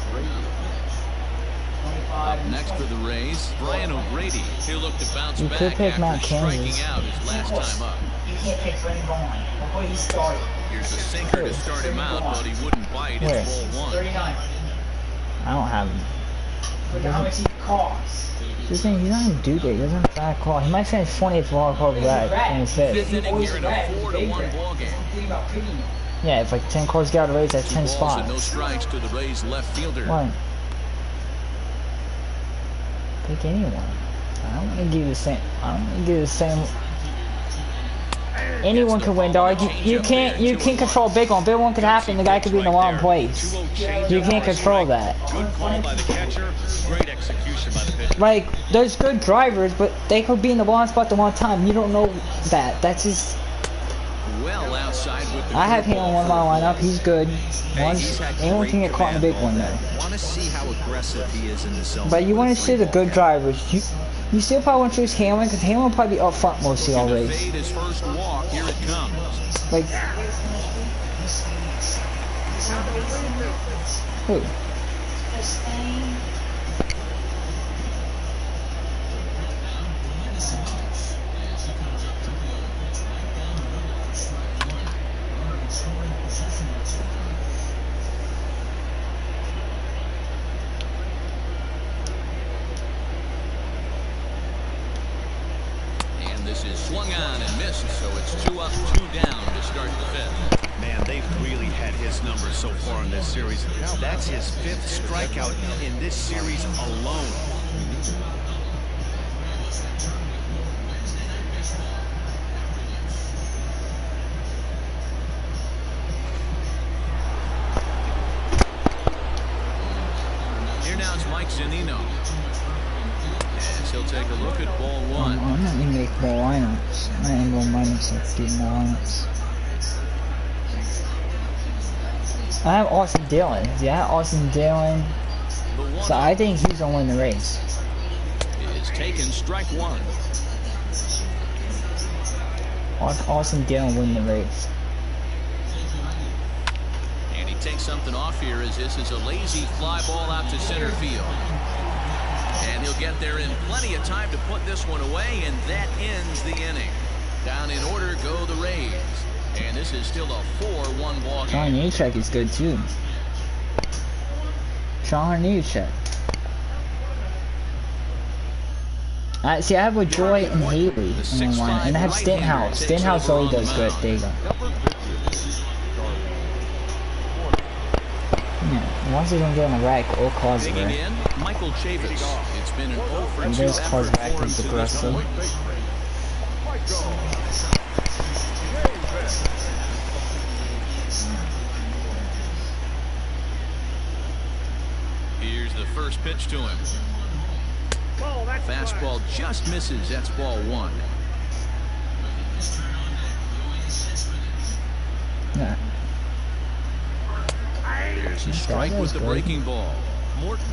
Up next for the Rays, Brian O'Grady. He'll look to bounce back after striking out his last time up. You can't pick Brandon Vaughn before he started. Here's a sinker to start him out, but he wouldn't bite. It's ball 1. 39. I don't have him. Look at how much he costs. This thing, he's not even due date. He doesn't have a bad call. He might finish 20th for all called red in his 5th. 5th inning here in a 4-1 ball game. Yeah, if like 10 cars get out of the race, that's 10 spots. No strikes to the Rays left fielder. One. Pick anyone. I don't want to give you the same. I don't want to give you the same. Anyone can win, dog. You can't control big one. Big one could happen. The guy could be in the wrong place. You can't control that. Good call by the catcher. Great execution by the pitcher. Like there's good drivers, but they could be in the wrong spot at the wrong time. You don't know that. That's just. Well outside with the I have him on one of my lineup. He's good. Anyone can get caught in the big one though. Want to see how aggressive he is in the zone. But you want to see the good drivers. You still probably want to choose Hamlin because Hamlin will probably be up front mostly all race. His first walk, here it comes. Like who? This is swung on and missed, so it's 2 up, 2 down to start the 5th. Man, they've really had his numbers so far in this series. That's his 5th strikeout in this series alone. Here now is Mike Zunino. He'll take a look at ball 1. I'm not going to make more lineups. I am going minus like 3 more lineups. I have Austin Dillon. Yeah, Austin Dillon. So I think he's going to win the race. It's taken strike 1. Austin Dillon win the race. And he takes something off here as this is a lazy fly ball out to center field. And he'll get there in plenty of time to put this one away, and that ends the inning. Down in order go the Rays. And this is still a 4-1 ball game. Sean Nechek is good too. Sean Nechek. See, I have with Joy and Haley in one, and I have Stenhouse. Stenhouse always does good. There you go. Yeah, once he don't get on the rack, all cause it. Michael Chavis. It's been an 0 for 2 he does cause rack with aggressive. Here's the first pitch to him. Fastball just misses. That's ball 1. Yeah. Here's a strike with the breaking ball. Morton,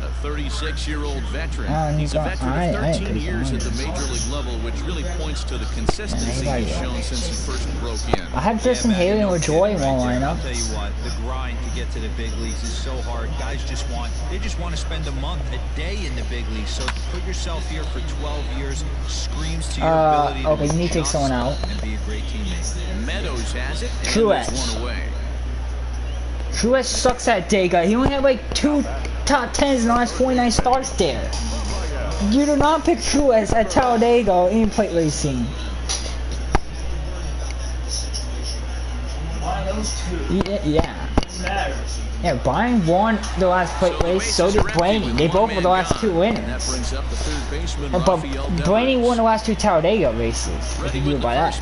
a 36-year-old veteran. He's a veteran of 13 years at the major league level, which really points to the consistency he's shown since he first broke in. I have Justin Haley and Joy in one lineup. I'll tell you what, the grind to get to the big leagues is so hard. Guys just want to spend a month, a day in the big leagues. So to put yourself here for 12 years screams to your ability to okay, you need to take someone out. And be a great teammate. Meadows has it. Truex. One away. Truex sucks at Dega. He only had like 2 top 10s in the last 49 starts there. You do not pick Truex at Talladega in plate racing. One of those two. Yeah. Yeah, Brian won the last plate race, so did Blaney. They both were the last two winners. But Blaney won the last two Talladega races, if you do it by that.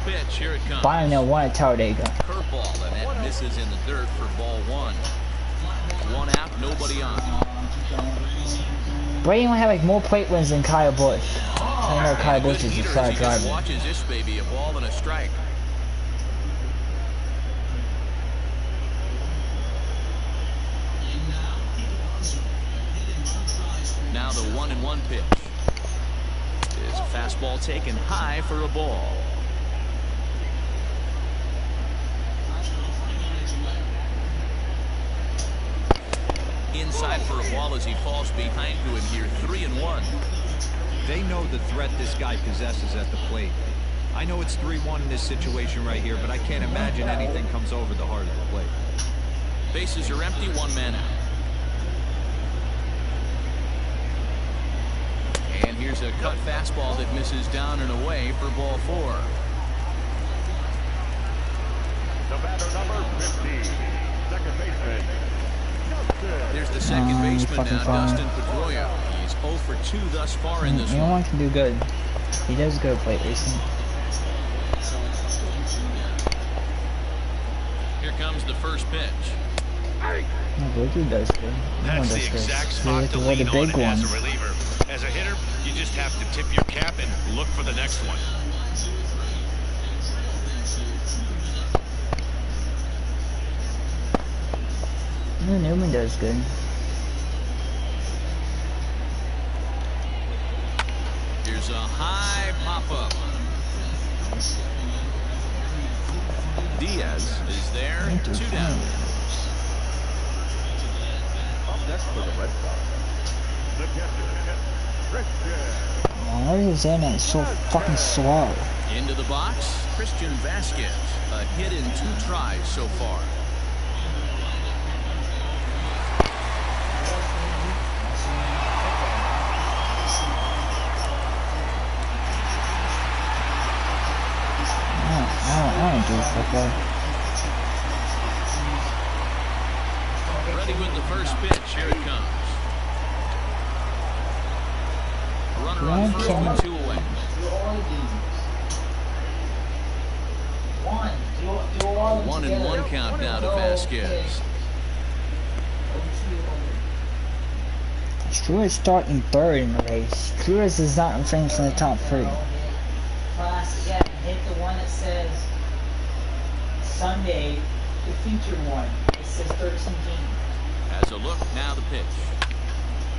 Brian now won at Talladega. Curveball, and that misses in the dirt for ball one. One out, nobody on. Blaney might have like more plate wins than Kyle Busch. I know Kyle Busch is a side driver. Watches this baby, a ball and a strike. Now the 1-1 pitch is a fastball taken high for a ball. Inside for a ball as he falls behind to him here. 3-1. They know the threat this guy possesses at the plate. I know it's 3-1 in this situation right here, but I can't imagine anything comes over the heart of the plate. Bases are empty, one man out. And here's a cut fastball that misses down and away for ball four. The batter number 50, second baseman. There's the second baseman now, Dustin Pedroia. He's 0 for 2 thus far in this one. No one can do good. He does good plate racing. Here comes the first pitch. No, Blakey does good. That's the exact spot to lean on as a reliever. As a hitter, you just have to tip your cap and look for the next one. No, Newman does good. Here's a high pop-up. Diaz is there, 2 down. Next for the Red Sox. The catcher, Christian. Why is Zana so fucking slow? Into the box, Christian Vasquez. A hit in 2 tries so far. I don't do it like that. Ready with the first pitch. Here it comes. A runner on first with 2 away. 1-1 count now to Vasquez. Struis starting 3rd in the race. Struis is not finished in the top 3. Class, yeah, hit the one that says Sunday, the feature one. It says 13 games. As a look, now the pitch.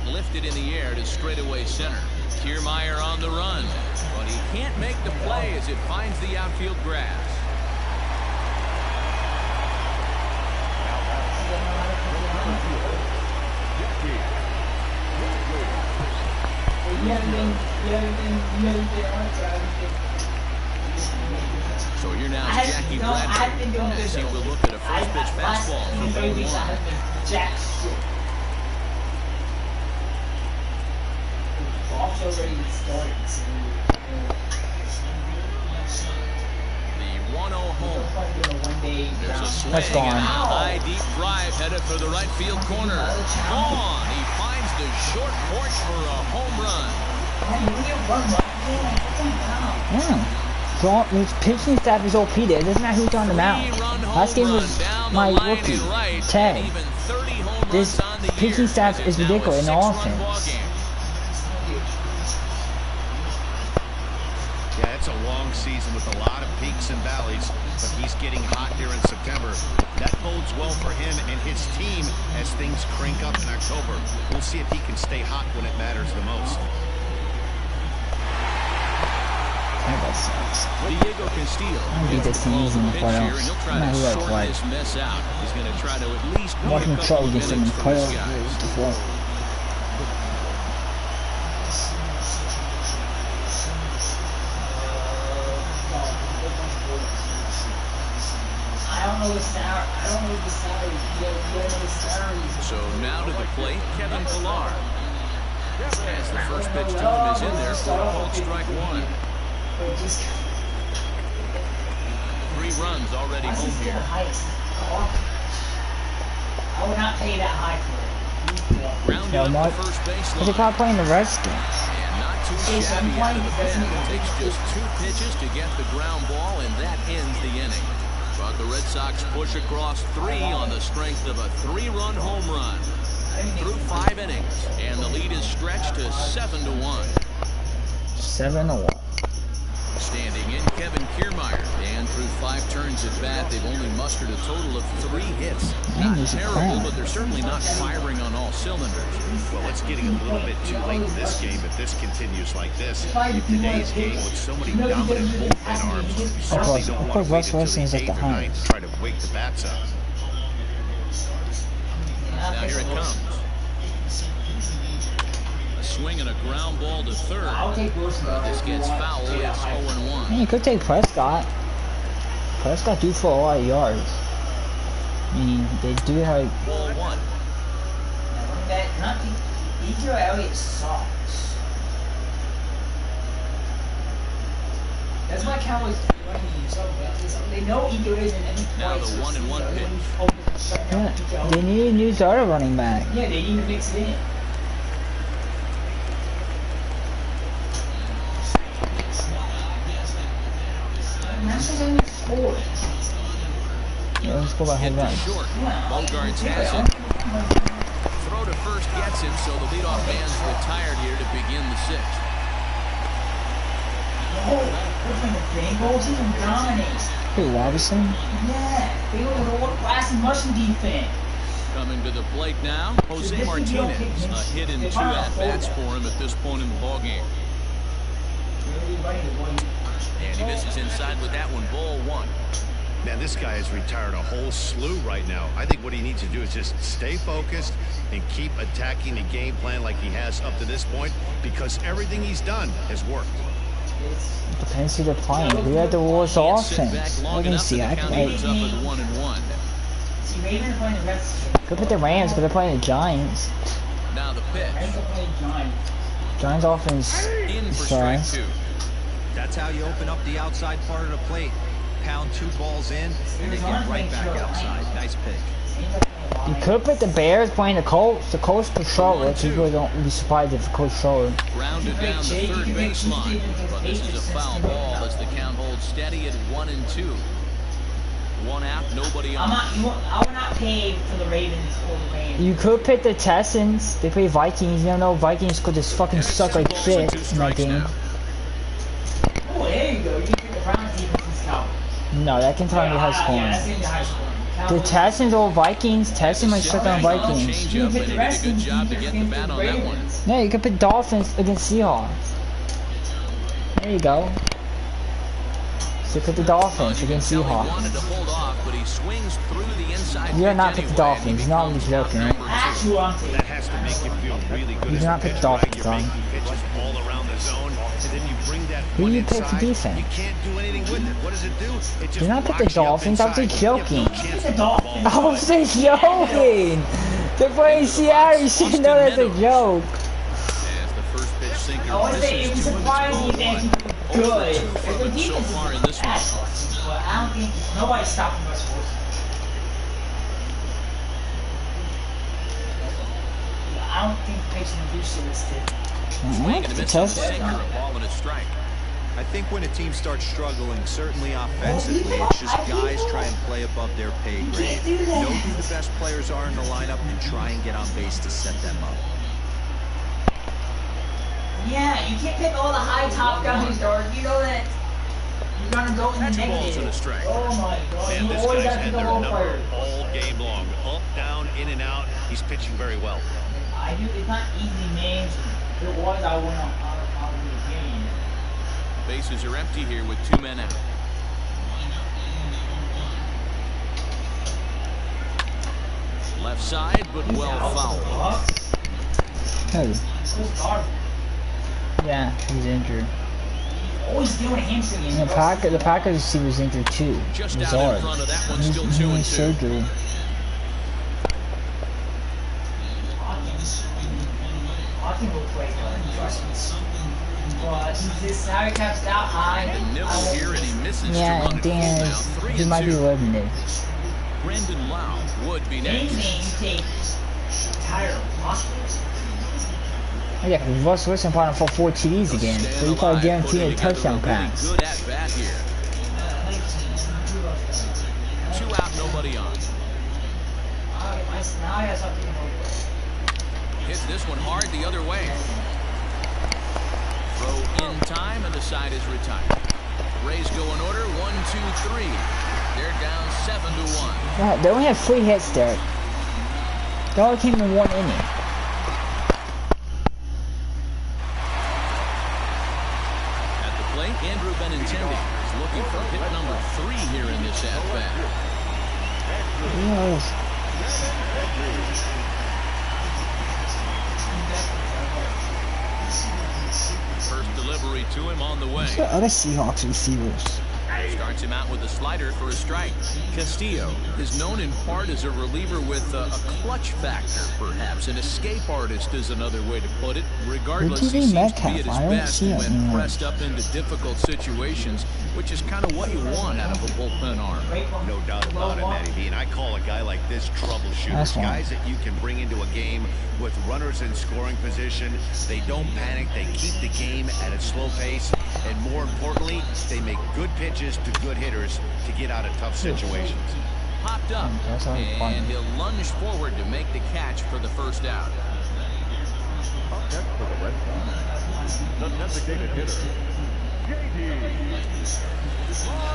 Lifted in the air to straightaway center. Kiermaier on the run, but he can't make the play as it finds the outfield grass. So here now is Jackie Bradford as he will look at a first pitch fastball from ball 1. The 1-0 home. There's a swing and a high deep drive headed for the right field corner. Gone. He finds the short porch for a home run. Yeah. His pitching staff is OP there. It doesn't matter who's on the mound. Last game was my rookie, Ted. This pitching staff is ridiculous in offense. Yeah, it's a long season with a lot of peaks and valleys, but he's getting hot here in September. That bodes well for him and his team as things crank up in October. We'll see if he can stay hot when it matters the most. Diego Castillo. I'll beat this team easy in the playoffs. I'm not who I play. He's going to try to at least Watching trouble against them in the playoffs. So now to the plate, Kevin Pillar. As the first pitch to him is in there for a called strike 1. 3 runs already home here. I would not pay that high for it. No, Mark. But they're probably playing the Redskins. And not too shabby out of the pen. It takes just 2 pitches to get the ground ball, and that ends the inning. But the Red Sox push across 3 on the strength of a 3-run home run. Through 5 innings, and the lead is stretched to 7-1. 7-1. Standing in Kevin Kiermaier, and through 5 turns at bat, they've only mustered a total of 3 hits. Not terrible, but they're certainly not firing on all cylinders. Well, it's getting a little bit too late in this game if this continues like this. In today's game, with so many dominant bullpen arms, you certainly don't want to wait until the 8th or 9th to try to wake the bats up. Now here it comes. A swing and a ground ball to third. This gets foul. It's 0-1. Man, you could take Prescott. Prescott do for a lot of yards. I mean, they do have. Ball 1. Not the Elliott sucks. That's why Cowboys running so bad. They know Ego isn't any place. Now the 1-1 pitch. Yeah, they need a new starter running back. Yeah, they need to mix it in. Masters only scored. Yeah, let's go by home run. Short. Bogarts has it. Throw to first gets him, so the leadoff man's retired here to begin the 6th. Oh, look at the Bengals even dominate. Hey, Robinson? Yeah, they were the world-class and Russian defense. Coming to the plate now, Jose Martinez. A hit in 2 at-bats for him at this point in the ballgame. And he misses inside with that one, ball 1. Man, this guy has retired a whole slew right now. I think what he needs to do is just stay focused and keep attacking the game plan like he has up to this point, because everything he's done has worked. Depends who they're playing. Who had the worst offense? Let me see. I can Go put the Rams because they're playing the Giants. Now the pitch. Giants offense is trash. That's how you open up the outside part of the plate. Pound 2 balls in, and they get right back outside. Nice pick. You could put the Bears playing the Colts. The Colts for sure. People don't be surprised if the Colts show. Grounded down the third baseline, but this is a foul ball as the count holds steady at 1-2. 1 out, nobody on. I would not pay for the Ravens or the Rams. You could pick the Texans. They play Vikings. You don't know Vikings could just fucking suck like shit in that game. Oh, there you go. You pick the Browns defense and Cowboys. No, that can tell me high scoring. Yeah, that's in the high scoring. The Texans or Vikings? Texans might suck on Vikings. You did a good job to get the bat on that one. Yeah, you could pick Dolphins against Seahawks. There you go. So pick the Dolphins against Seahawks. You're not pick the Dolphins. No, I'm just joking. That has to make you feel really good. You do not pick the Dolphins, John. All around the zone, and then you bring that Who do you pick for defense? You can't do anything with it. What does it do? It just do not pick the Dolphins. I was just joking. I was just joking. They're playing Seattle. You should know that's a joke. I want to say it was surprising that good. The defense so far in this one. But I don't think nobody's stopping Russell Wilson. I don't think the patient will do so instead. I think when a team starts struggling, certainly offensively, it's just guys try and play above their pay grade. Know who the best players are in the lineup and try and get on base to set them up. Yeah, you can't pick all the high top guys, Dart. You know that. You're gonna go in the negative. Oh my god. And You this always guy's have to had go their all number players. all game long. Up, down, in and out. He's pitching very well. It's not easy names. If it was, I wouldn't have the game. Bases are empty here with 2 men out. Left side, but well fouled. Hey. Yeah, he's injured. Always doing hamstring injury. The Packers he was injured too. Just It was out hard. in front of that one, He's still doing 2-2. surgery. Hawkins will play. Trust me. But this now he caps out high. The nibble here, and he misses to Yeah, run and it Dan full is, now. 3 he and might be 2. living it. Brandon Lau would be next. Yeah, Russ Wilson probably for 4 TDs again. So you probably guarantee a touchdown pass. Good at bat here. 2 out, nobody on. Hits this one hard the other way. Throw in time, and the side is retired. Rays go in order. 1, 2, 3. They're down 7-1. Yeah, they only had 3 hits there. They all came in 1 inning. At the plate, Andrew Benintendi is looking for hit number 3 here in this at-bat. Yes. First delivery to him on the way. The other Seahawks receivers. Starts him out with a slider for a strike. Castillo is known in part as a reliever with a clutch factor, perhaps. An escape artist is another way to put it. Regardless, he seems to be at his best when pressed up into difficult situations, which is kind of what you want out of a bullpen arm. No doubt about it, Matty B. And I call a guy like this troubleshooter. Guys that you can bring into a game with runners in scoring position. They don't panic. They keep the game at a slow pace. And more importantly, they make good pitches to good hitters to get out of tough situations. Popped up, and he'll lunge forward to make the catch for the first out. Up next for the Red Sox, the designated hitter, J.D.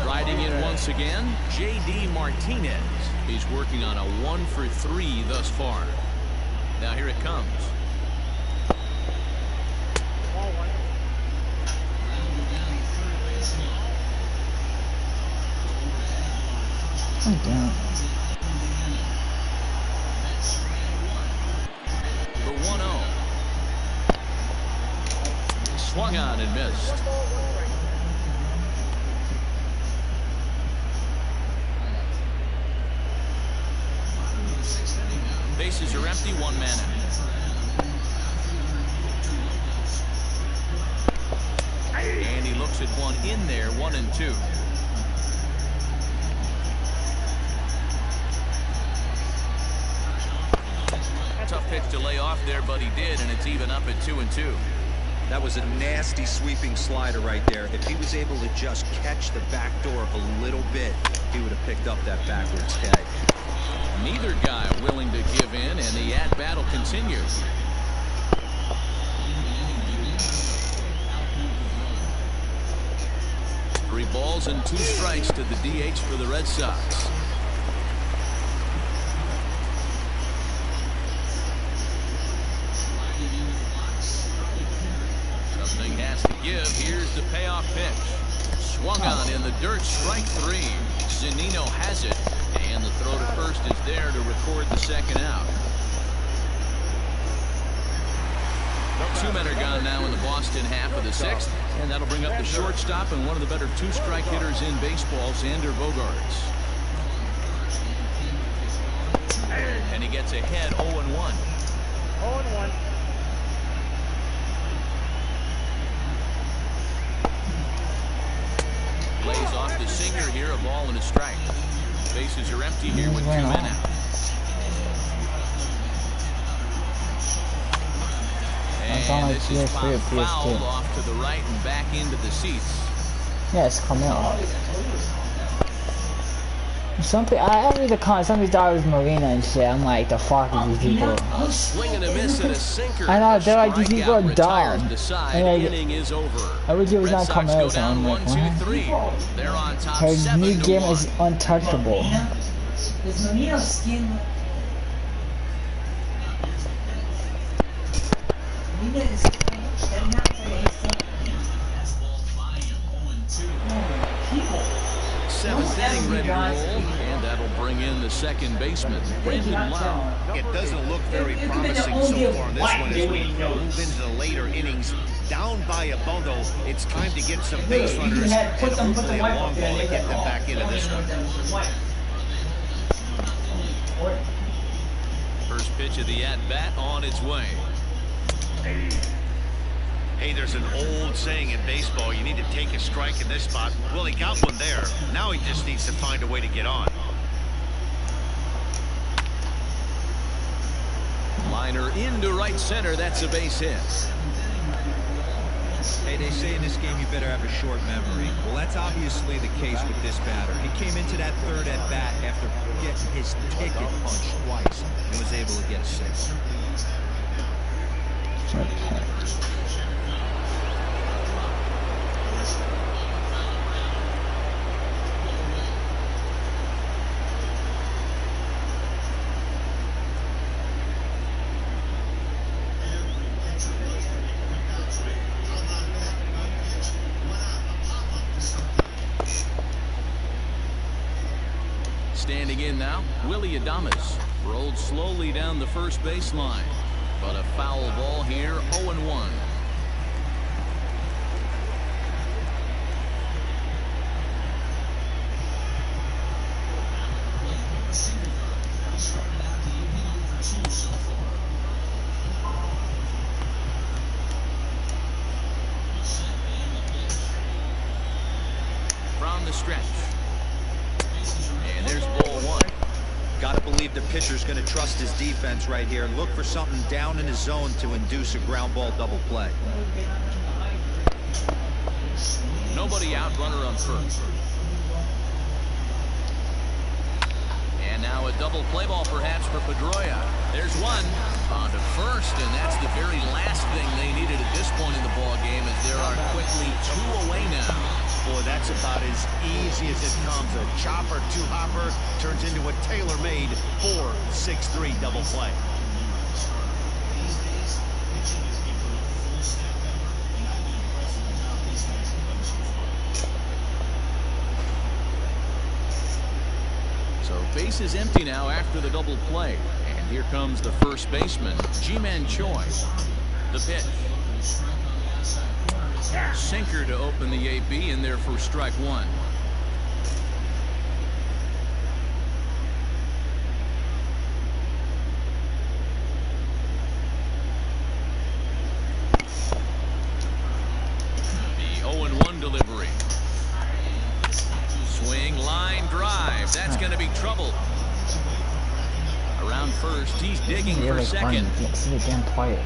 Riding in once again, J.D. Martinez. He's working on a 1 for 3 thus far. Now here it comes. Oh, damn. The 1-0. Swung on and missed. Bases are empty, 1 man out. And he looks at one in there, 1 and 2. Tough pitch to lay off there, but he did, and it's even up at 2 and 2. That was a nasty sweeping slider right there. If he was able to just catch the back door a little bit, he would have picked up that backwards tag. Neither guy willing to give in, and the at-bat will continue. Three balls and 2 strikes to the DH for the Red Sox. Something has to give. Here's the payoff pitch. Swung on in the dirt, strike 3. Zunino has it, and the throw to first is there to record the second out. 2 men are gone now in the Boston half of the 6th, and that'll bring up the shortstop and one of the better 2-strike hitters in baseball, Xander Bogaerts. And he gets ahead 0-1. 0-1. Lays off the sinker here, a ball and a strike. Bases are empty here with 2 men out. And this is fouled off to the right and back into the seats. Yes, come out. I read the comments. Some of these dollars Marina and shit. I'm like, the fuck are these people? Swing and a miss and a sinker. I know, they're like, these people are dumb. And like, inning is over. I would give it not come out, so I'm like, what? They're on top. Her new game is untouchable. Does Marino's skin look... Marina is... Seventh inning ready to roll, and that'll bring in the second baseman, Brandon Lau. It doesn't look very promising so far in this one as we move into the later innings. Down by a bundle, it's time to get some base runners and hopefully a long ball to get them back into this one. First pitch of the at-bat on its way. Hey, there's an old saying in baseball, you need to take a strike in this spot. Well, he got one there. Now he just needs to find a way to get on. Liner into right center. That's a base hit. Hey, they say in this game you better have a short memory. Well, that's obviously the case with this batter. He came into that third at bat after getting his ticket punched twice and was able to get a single. Standing in now, Willie Adames rolled slowly down the first baseline, but a foul ball here, 0-1. From the stretch. And there's ball one. Got to believe the pitcher's going to trust his defense right here. Look for something down in his zone to induce a ground ball double play. Nobody out, runner on first. And now a double play ball perhaps for Pedroia. There's one on to first, and that's the very last thing they needed at this point in the ball game, as there are quickly 2 away now. Boy, that's about as easy as it comes. A chopper, two-hopper turns into a tailor-made 4-6-3 double play. So base is empty now after the double play. And here comes the first baseman, Ji-Man Choi. The pitch. Sinker to open the AB in there for strike one. The 0-1 delivery. Swing, line drive. That's going to be trouble. Around first, he's digging for second. Damn quiet.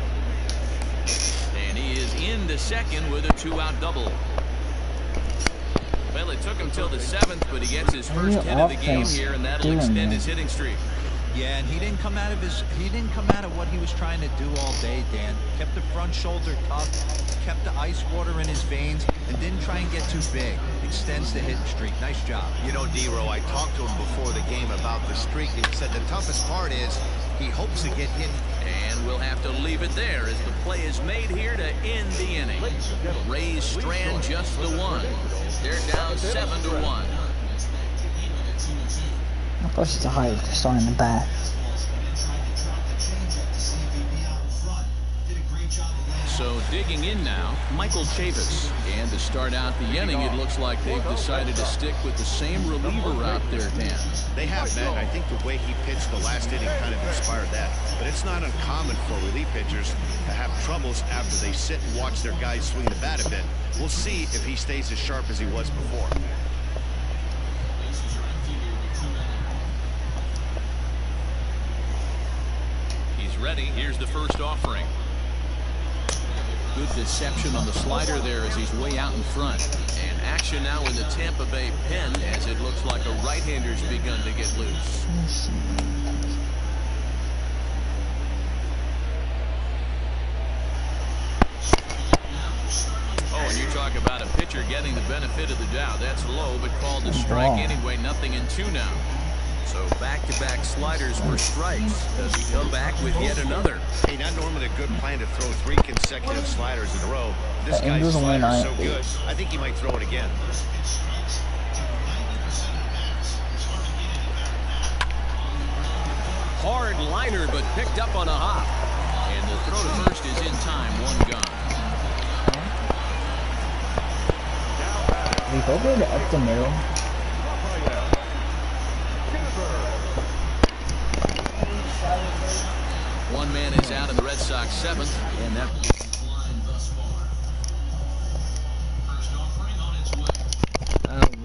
And he is into second with a 2-out double. Well, it took him till the 7th, but he gets his first hit of the game here, and that'll extend his hitting streak. Yeah, and he didn't come out of what he was trying to do all day, Dan. Kept the front shoulder tough, kept the ice water in his veins, and didn't try and get too big. Extends the hitting streak. Nice job. You know, D-Row, I talked to him before the game about the streak, and he said the toughest part is he hopes to get hit. And we'll have to leave it there as the play is made here to end the inning. Rays strand just the one. They're down 7-1. Of course, it's a high start in the bat. So digging in now, Michael Chavis. And to start out the inning, it looks like they've decided to stick with the same reliever out there, Dan. They have, Matt. I think the way he pitched the last inning kind of inspired that. But it's not uncommon for relief pitchers to have troubles after they sit and watch their guys swing the bat a bit. We'll see if he stays as sharp as he was before. He's ready. Here's the first offering. Good deception on the slider there as he's way out in front. And action now in the Tampa Bay pen as it looks like a right-hander's begun to get loose. Oh, and you talk about a pitcher getting the benefit of the doubt. That's low, but called a strike anyway. 0-2 now. So back-to-back sliders were strikes. Does he come back with yet another? Hey, not normally a good plan to throw 3 consecutive sliders in a row. This guy's slider is so good, I think he might throw it again. Hard liner, but picked up on a hop. And the throw to first is in time. 1 gone. We go good up the middle. One man is out in the Red Sox 7th, and that.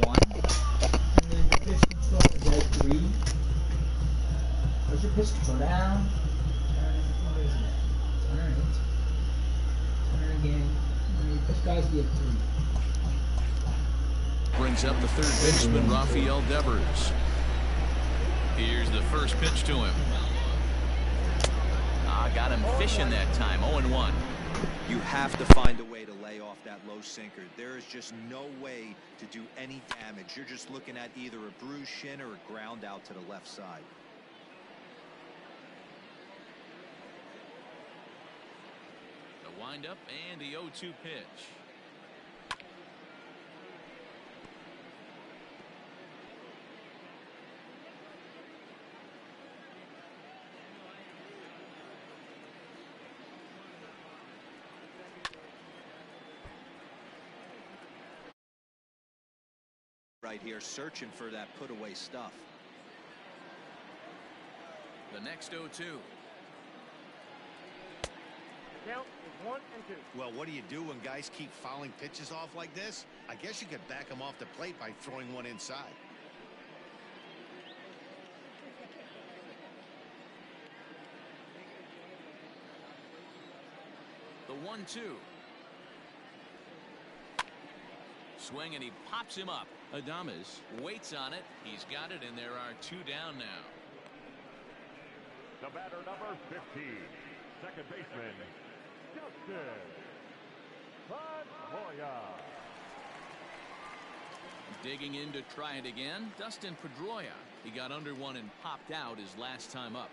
One. And then your pitch control is at 3. Where's your pitch control? Down. This guy's be a 3. Brings up the third baseman, Rafael Devers. Here's the first pitch to him. Got him fishing that time. 0-1. You have to find a way to lay off that low sinker. There is just no way to do any damage. You're just looking at either a bruised shin or a ground out to the left side. The windup and the 0-2 pitch. Right here, searching for that put away stuff. The next 0-2. Count is 1 and 2. Well, what do you do when guys keep fouling pitches off like this? I guess you could back them off the plate by throwing one inside. The 1-2. Swing, and he pops him up. Adames waits on it. He's got it, and there are 2 down now. The batter, number 15, second baseman, Dustin Pedroia. Digging in to try it again, Dustin Pedroia. He got under one and popped out his last time up.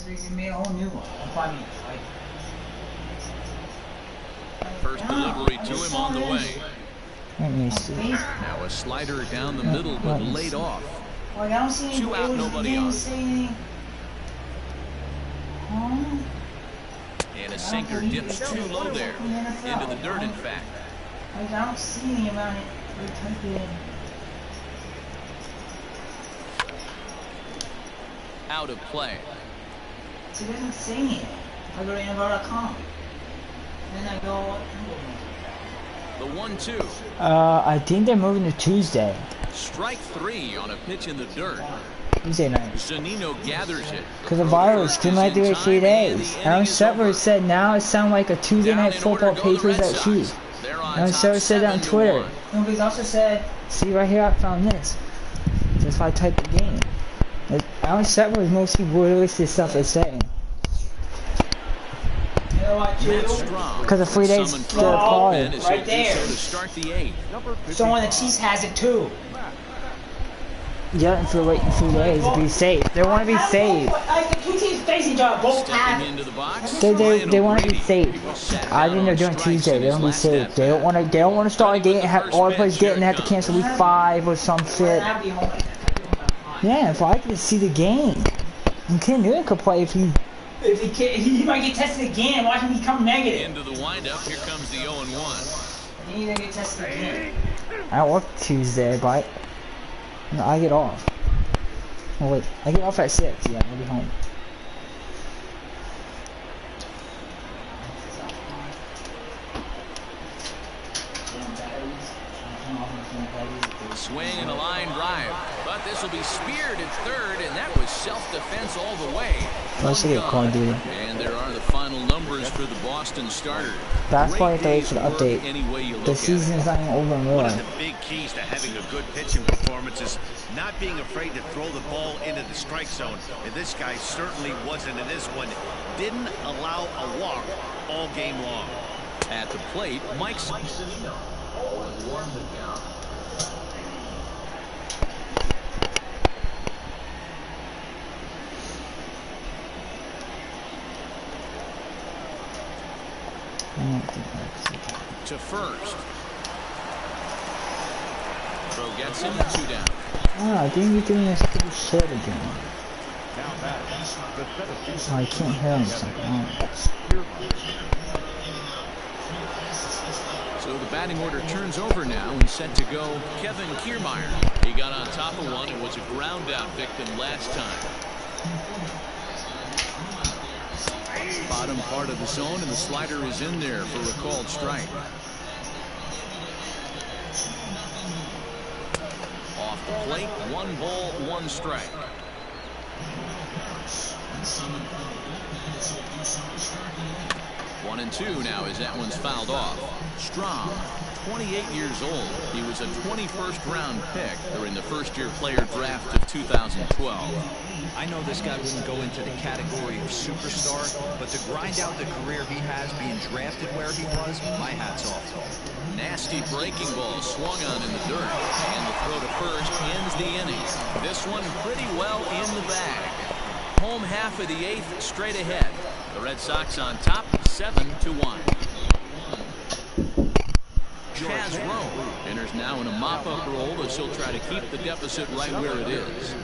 He made a whole new one. First delivery to him on the way. Let me see. Now a slider down the middle, but laid off. Like, I don't see any 2 out, nobody on. And a sinker dips too low there. Into the dirt, in fact. Like, I don't see any amount of type in. Out of play. It doesn't say it. I go to NFL.com. And then I go. The 1-2. I think they're moving to Tuesday. Strike 3 on a pitch in the dirt. Tuesday night. Zanino gathers it. Because of virus, couldn't like do it 3 days. Aaron Setzer said now it sounds like a Tuesday night football Patriots at Chiefs. Aaron Setzer said that on Twitter. Nobody's also said. See right here, I found this. That's why I typed the game. Aaron Setzer was mostly realistic stuff they're saying. Because of 3 days to apply. Right there. So when the Chiefs has it too. Yeah, if you're waiting 3 days to be safe. They want to be safe. Like the 2 teams facing each other, both have. They want to be safe. I think they're doing Tuesday. They want to be safe. They don't want to start a game and have all the players getting have to cancel week 5 or some shit. Yeah, if I could see the game, and Cam Newton could play if he. If he might get tested again. Watch him become negative. Into the windup. Here comes the 0-1. He needs to get tested again. I don't work Tuesday, but no, I get off. Oh wait, I get off at 6. Yeah, I'll be home. Swing and a line drive, but this will be speared at third, and that was self-defense all the way. Let's get called, dude. And there are the final numbers for the Boston starter. That's why I thought it should update. The season is not even over in real One life. of the big keys to having a good pitching performance is not being afraid to throw the ball into the strike zone. And this guy certainly wasn't in this one. Didn't allow a walk all game long. At the plate, Mike Zanino. To first. Throw gets him, 2 down. Ah, I think you're doing this pretty short again. Oh, I can't hear him. So the batter batting order turns over now and set to go Kevin Kiermaier. He got on top of one and was a ground out victim last time. Bottom part of the zone, and the slider is in there for a called strike. Off the plate, 1 ball, 1 strike. 1-2 now as that one's fouled off. Strom, 28 years old. He was a 21st round pick during the first-year player draft of 2012. I know this guy wouldn't go into the category of superstar, but to grind out the career he has being drafted where he was, my hat's off to him. Nasty breaking ball swung on in the dirt, and the throw to first ends the inning. This one pretty well in the bag. Home half of the 8th straight ahead. The Red Sox on top, 7-1. Chaz Rowe enters now in a mop-up role as he'll try to keep the deficit right where it is.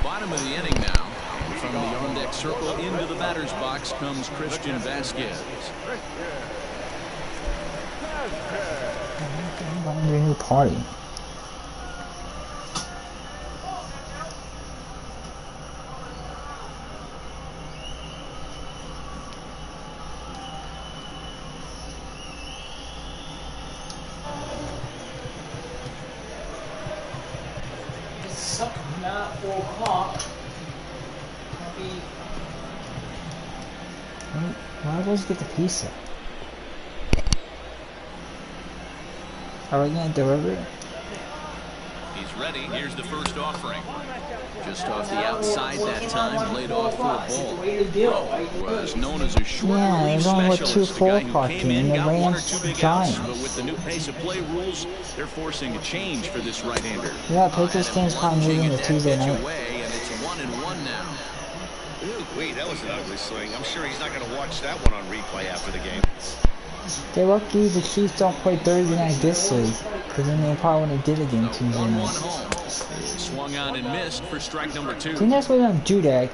Bottom of the inning now. From the on-deck circle into the batter's box comes Christian Vasquez. I'm doing a party. Not 4 o'clock. Why did I just get the pizza? Are we gonna deliver it? He's ready. Here's the first offering. Just off the outside that time, played off for a ball. Rowe was known as a short relief specialist, a guy who came in, got 1 or 2 big outs, but with the new pace of play rules, they're forcing a change for this right-hander. Yeah, Patriots game's probably moving to Tuesday night. Away, and it's 1-1 now. Ooh, wait, that was an ugly swing. I'm sure he's not going to watch that one on replay after the game. They're lucky the Chiefs don't play Thursday night this week, because then they probably wouldn't have did a game Tuesday night. Swung on and missed for strike number 2. I think that's what I'm do that.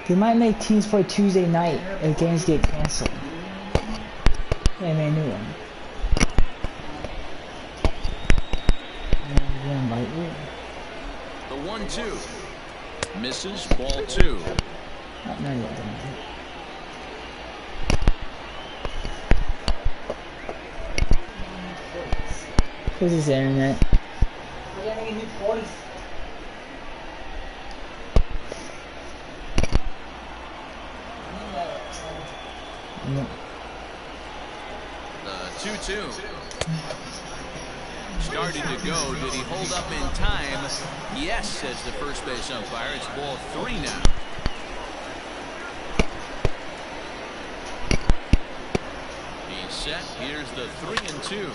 They might make teams play Tuesday night if games get canceled. Yeah, they knew one. The 1-2 misses, ball 2. Not yet, this is the internet. The 2-2. Started to go. Did he hold up in time? Yes, says the first base umpire. It's ball 3 now. He's set. Here's the 3-2.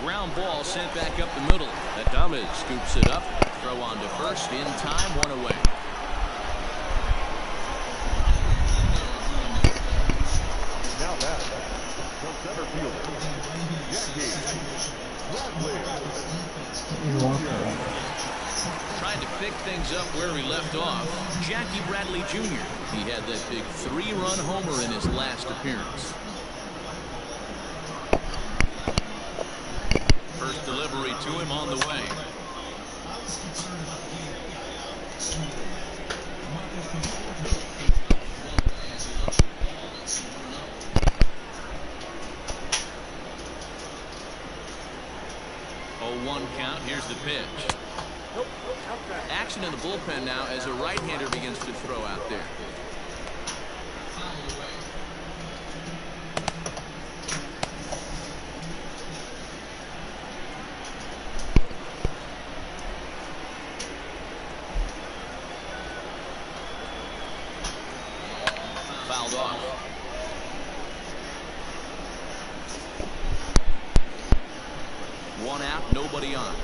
Ground ball sent back up the middle. Adames scoops it up. Throw on to first. In time, 1 away. Now that, the center fielder, Jackie Bradley. Trying to pick things up where he left off. Jackie Bradley Jr. He had that big 3-run homer in his last appearance. First delivery to him on the way. One count. Here's the pitch. Action in the bullpen now as a right-hander begins to throw out there. Fouled off. One out, nobody on.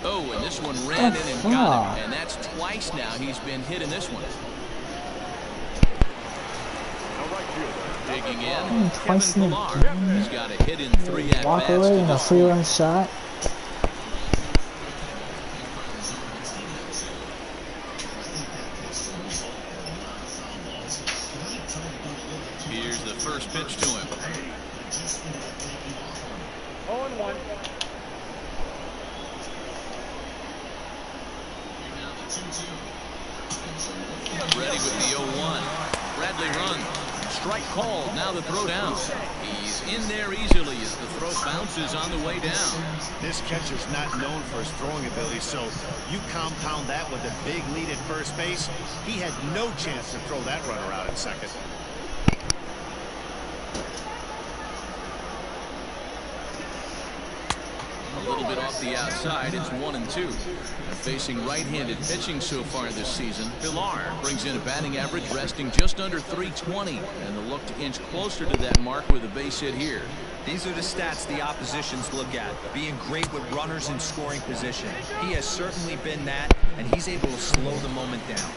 Oh, and this one ran in and got him. And that's twice now he's been hit in this one. The right fielder, Digging in, Kevin Pillar. He's got a hit in 3 at-bats. Walk away in a free-run shot. Here's the first pitch to him. 0-1. Ready with the 0-1. Bradley runs. Strike called. Now the throw down. He's in there easily as the throw bounces on the way down. This catcher's not known for his throwing ability, so you compound that with a big lead at first base. He had no chance to throw that runner out at second. A little bit off the outside. It's 1-2. And facing right-handed pitching so far this season, Pillar brings in a batting average resting just under 320, and they'll look to inch closer to that mark with a base hit here. These are the stats the oppositions look at. Being great with runners in scoring position. He has certainly been that, and he's able to slow the moment down.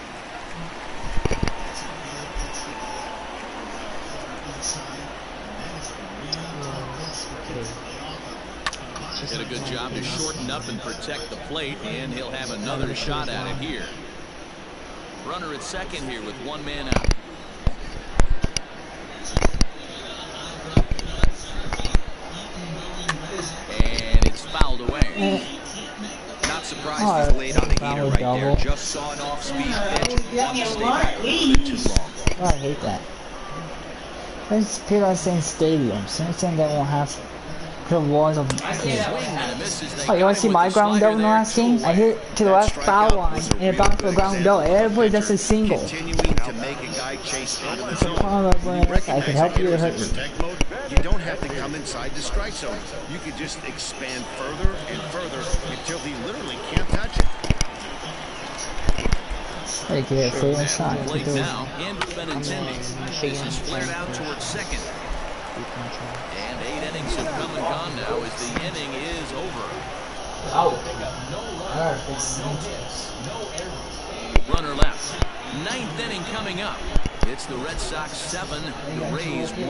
Did a good job to shorten up and protect the plate, and he'll have another shot at it here. Runner at second here with 1 man out. And it's fouled away. Not surprised he's laid on the heater right there. Just saw an off-speed pitch. Wants to stay back a little bit too long. Oh, I hate that. There's people are saying stadiums. So I'm saying that won't happen. The walls of oh, you want to see my ground out in the last game? I hit to the left foul line and it bounced to the ground out. Everybody does a single. I can help you or hurt you. You don't have to come inside the strike zone. You could just expand further and further until he literally can't touch it. I can get a free one shot. Plate now, and Benintendi. This is flared out towards second. And 8 innings have come and gone now as the inning is over. Runner left. 9th inning coming up. It's the Red Sox 7, the Rays 1.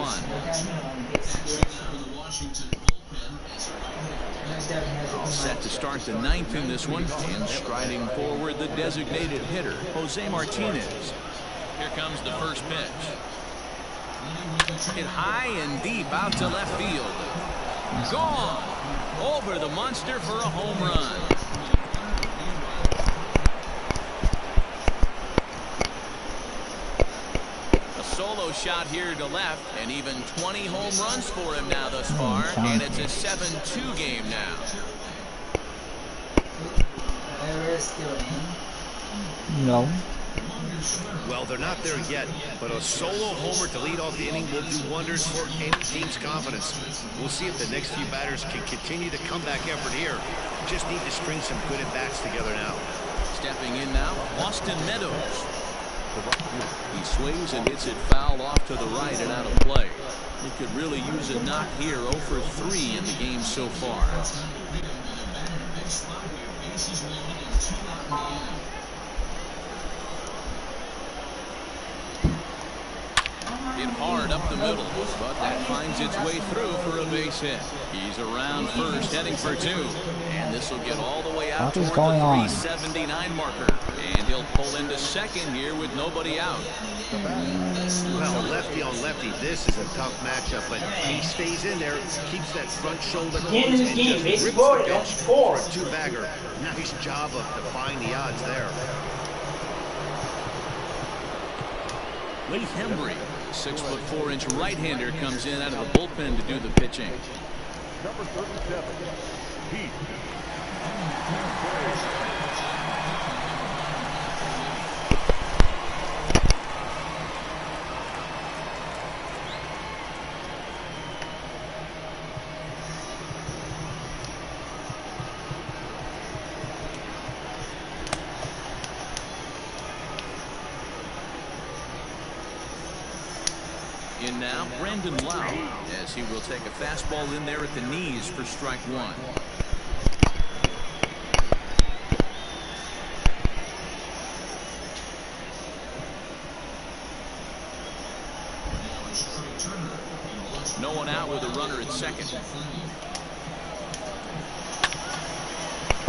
All set to start the 9th in this one, and striding forward the designated hitter, Jose Martinez. Here comes the first pitch. Hit high and deep out to left field. Gone. Over the monster for a home run. A solo shot here to left, and even 20 home runs for him now thus far, and it's a 7-2 game now. No. Well, they're not there yet, but a solo homer to lead off the inning will do wonders for any team's confidence. We'll see if the next few batters can continue the comeback effort here. Just need to string some good at-bats together now. Stepping in now, Austin Meadows. He swings and hits it foul off to the right and out of play. He could really use a knock here. 0 for 3 in the game so far. Hit hard up the middle, but that finds its way through for a base hit. He's around first, heading for 2. And this will get all the way out toward the 379 marker. And he'll pull into second here with nobody out. Well, lefty on lefty, this is a tough matchup, but he stays in there, keeps that front shoulder close, and just rips the pitch for a 2-bagger. Nice job of defying the odds there. Leif Hembry, 6'4" right-hander, comes in out of the bullpen to do the pitching. Number 37, Pete. In now, Brandon Lau, as he will take a fastball in there at the knees for strike 1. No one out with a runner at second.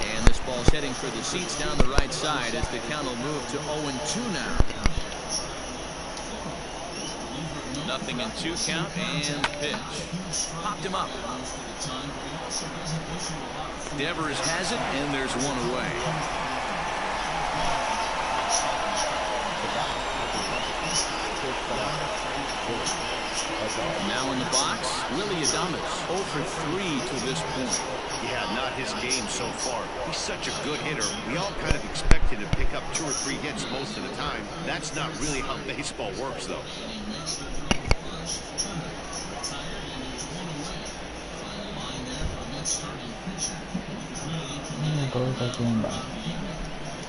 And this ball's heading for the seats down the right side as the count will move to 0-2 now. Nothing in 2 count and pitch. Popped him up. Devers has it, and there's one away. Now in the box, Willie Adames, 0 for 3 to this point. Yeah, not his game so far. He's such a good hitter. We all kind of expect him to pick up 2 or 3 hits most of the time. That's not really how baseball works, though.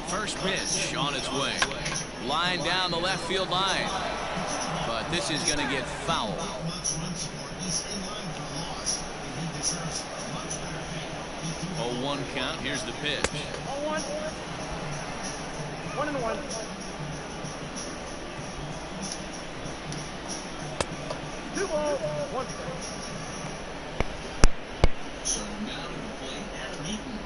First pitch on its way. Line down the left field line. But this is going to get foul. 0-1 count. Here's the pitch. 0-1. 1-1. Two balls, 1 strike. So now to the plate, Adam Eaton.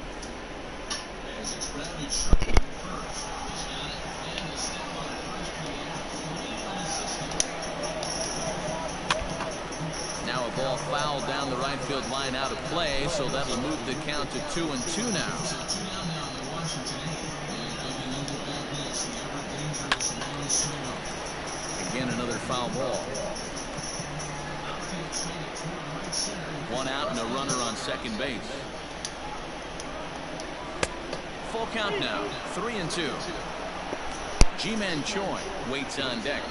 As it's Bradley Sherman first. He's got it. And a step on first pitch. Now a ball fouled down the right field line out of play, so that'll move the count to 2-2 now. Again, another foul ball. 1 out and a runner on second base. Full count now, 3-2. Ji-Man Choi waits on deck.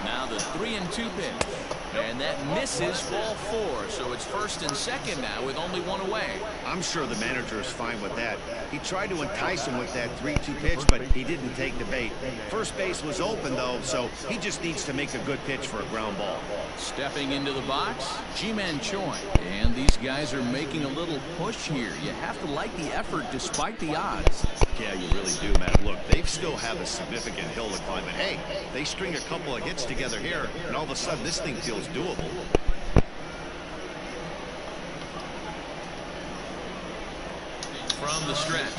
Now the 3-2 pitch. And that misses ball 4. So it's first and second now with only 1 away. I'm sure the manager is fine with that. He tried to entice him with that 3-2 pitch, but he didn't take the bait. First base was open, though, so he just needs to make a good pitch for a ground ball. Stepping into the box, Ji-Man Choi. And these guys are making a little push here. You have to like the effort despite the odds. Yeah, you really do, Matt. Look, they still have a significant hill to climb. And hey, they string a couple of hits together here, and all of a sudden this thing feels doable. From the stretch.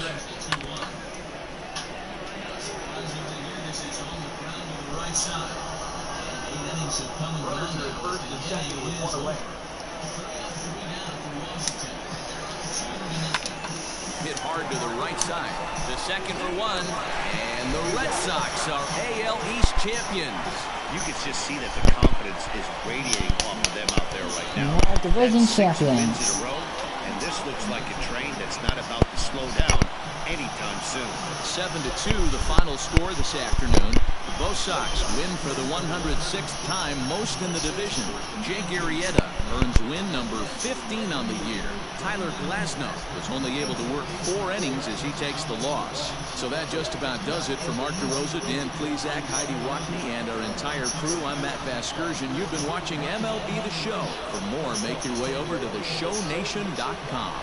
Hit hard to the right side. The second for 1. And the Red Sox are AL East champions. You can just see that the confidence is radiating off of them out there right now. Division champions. In a row, and this looks like a train that's not about to slow down anytime soon. 7-2 the final score this afternoon. Both Sox win for the 106th time, most in the division. Jake Arrieta earns win number 15 on the year. Tyler Glasnow was only able to work 4 innings as he takes the loss. So that just about does it for Mark DeRosa, Dan Plesac, Heidi Watney, and our entire crew. I'm Matt Vasgersian. You've been watching MLB The Show. For more, make your way over to theshownation.com.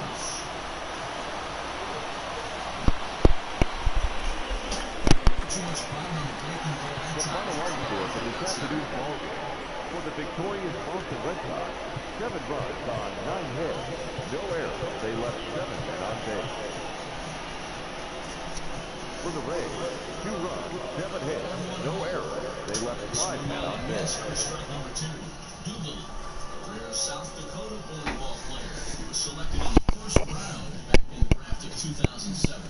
The final run score for this afternoon's ball game. For the victorious Boston Red Sox, 7 runs on 9 hits. No errors. They left 7 men on base. For the Rays, 2 runs, 7 hits. No errors. They left 5 men on base. Strike number 2, Doolittle. Their South Dakota born ball player. He was selected in the first round back in the draft of 2007.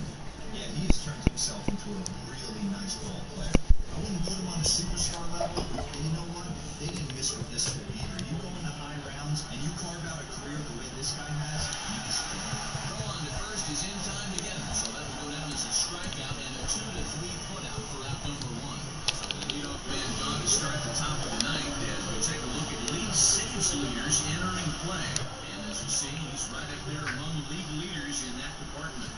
Yeah, he has turned himself into a really nice ball player. I wouldn't put him on a superstar level, but you know what? They didn't miss with this one either. You go into high rounds and you carve out a career the way this guy has, you just throw on to first is in time to get him. So that'll go down as a strikeout and a 2-3 put out for out number 1. So the leadoff man gone to start the top of the 9th as we take a look at league saves leaders entering play. And as you see, he's right up there among league leaders in that department.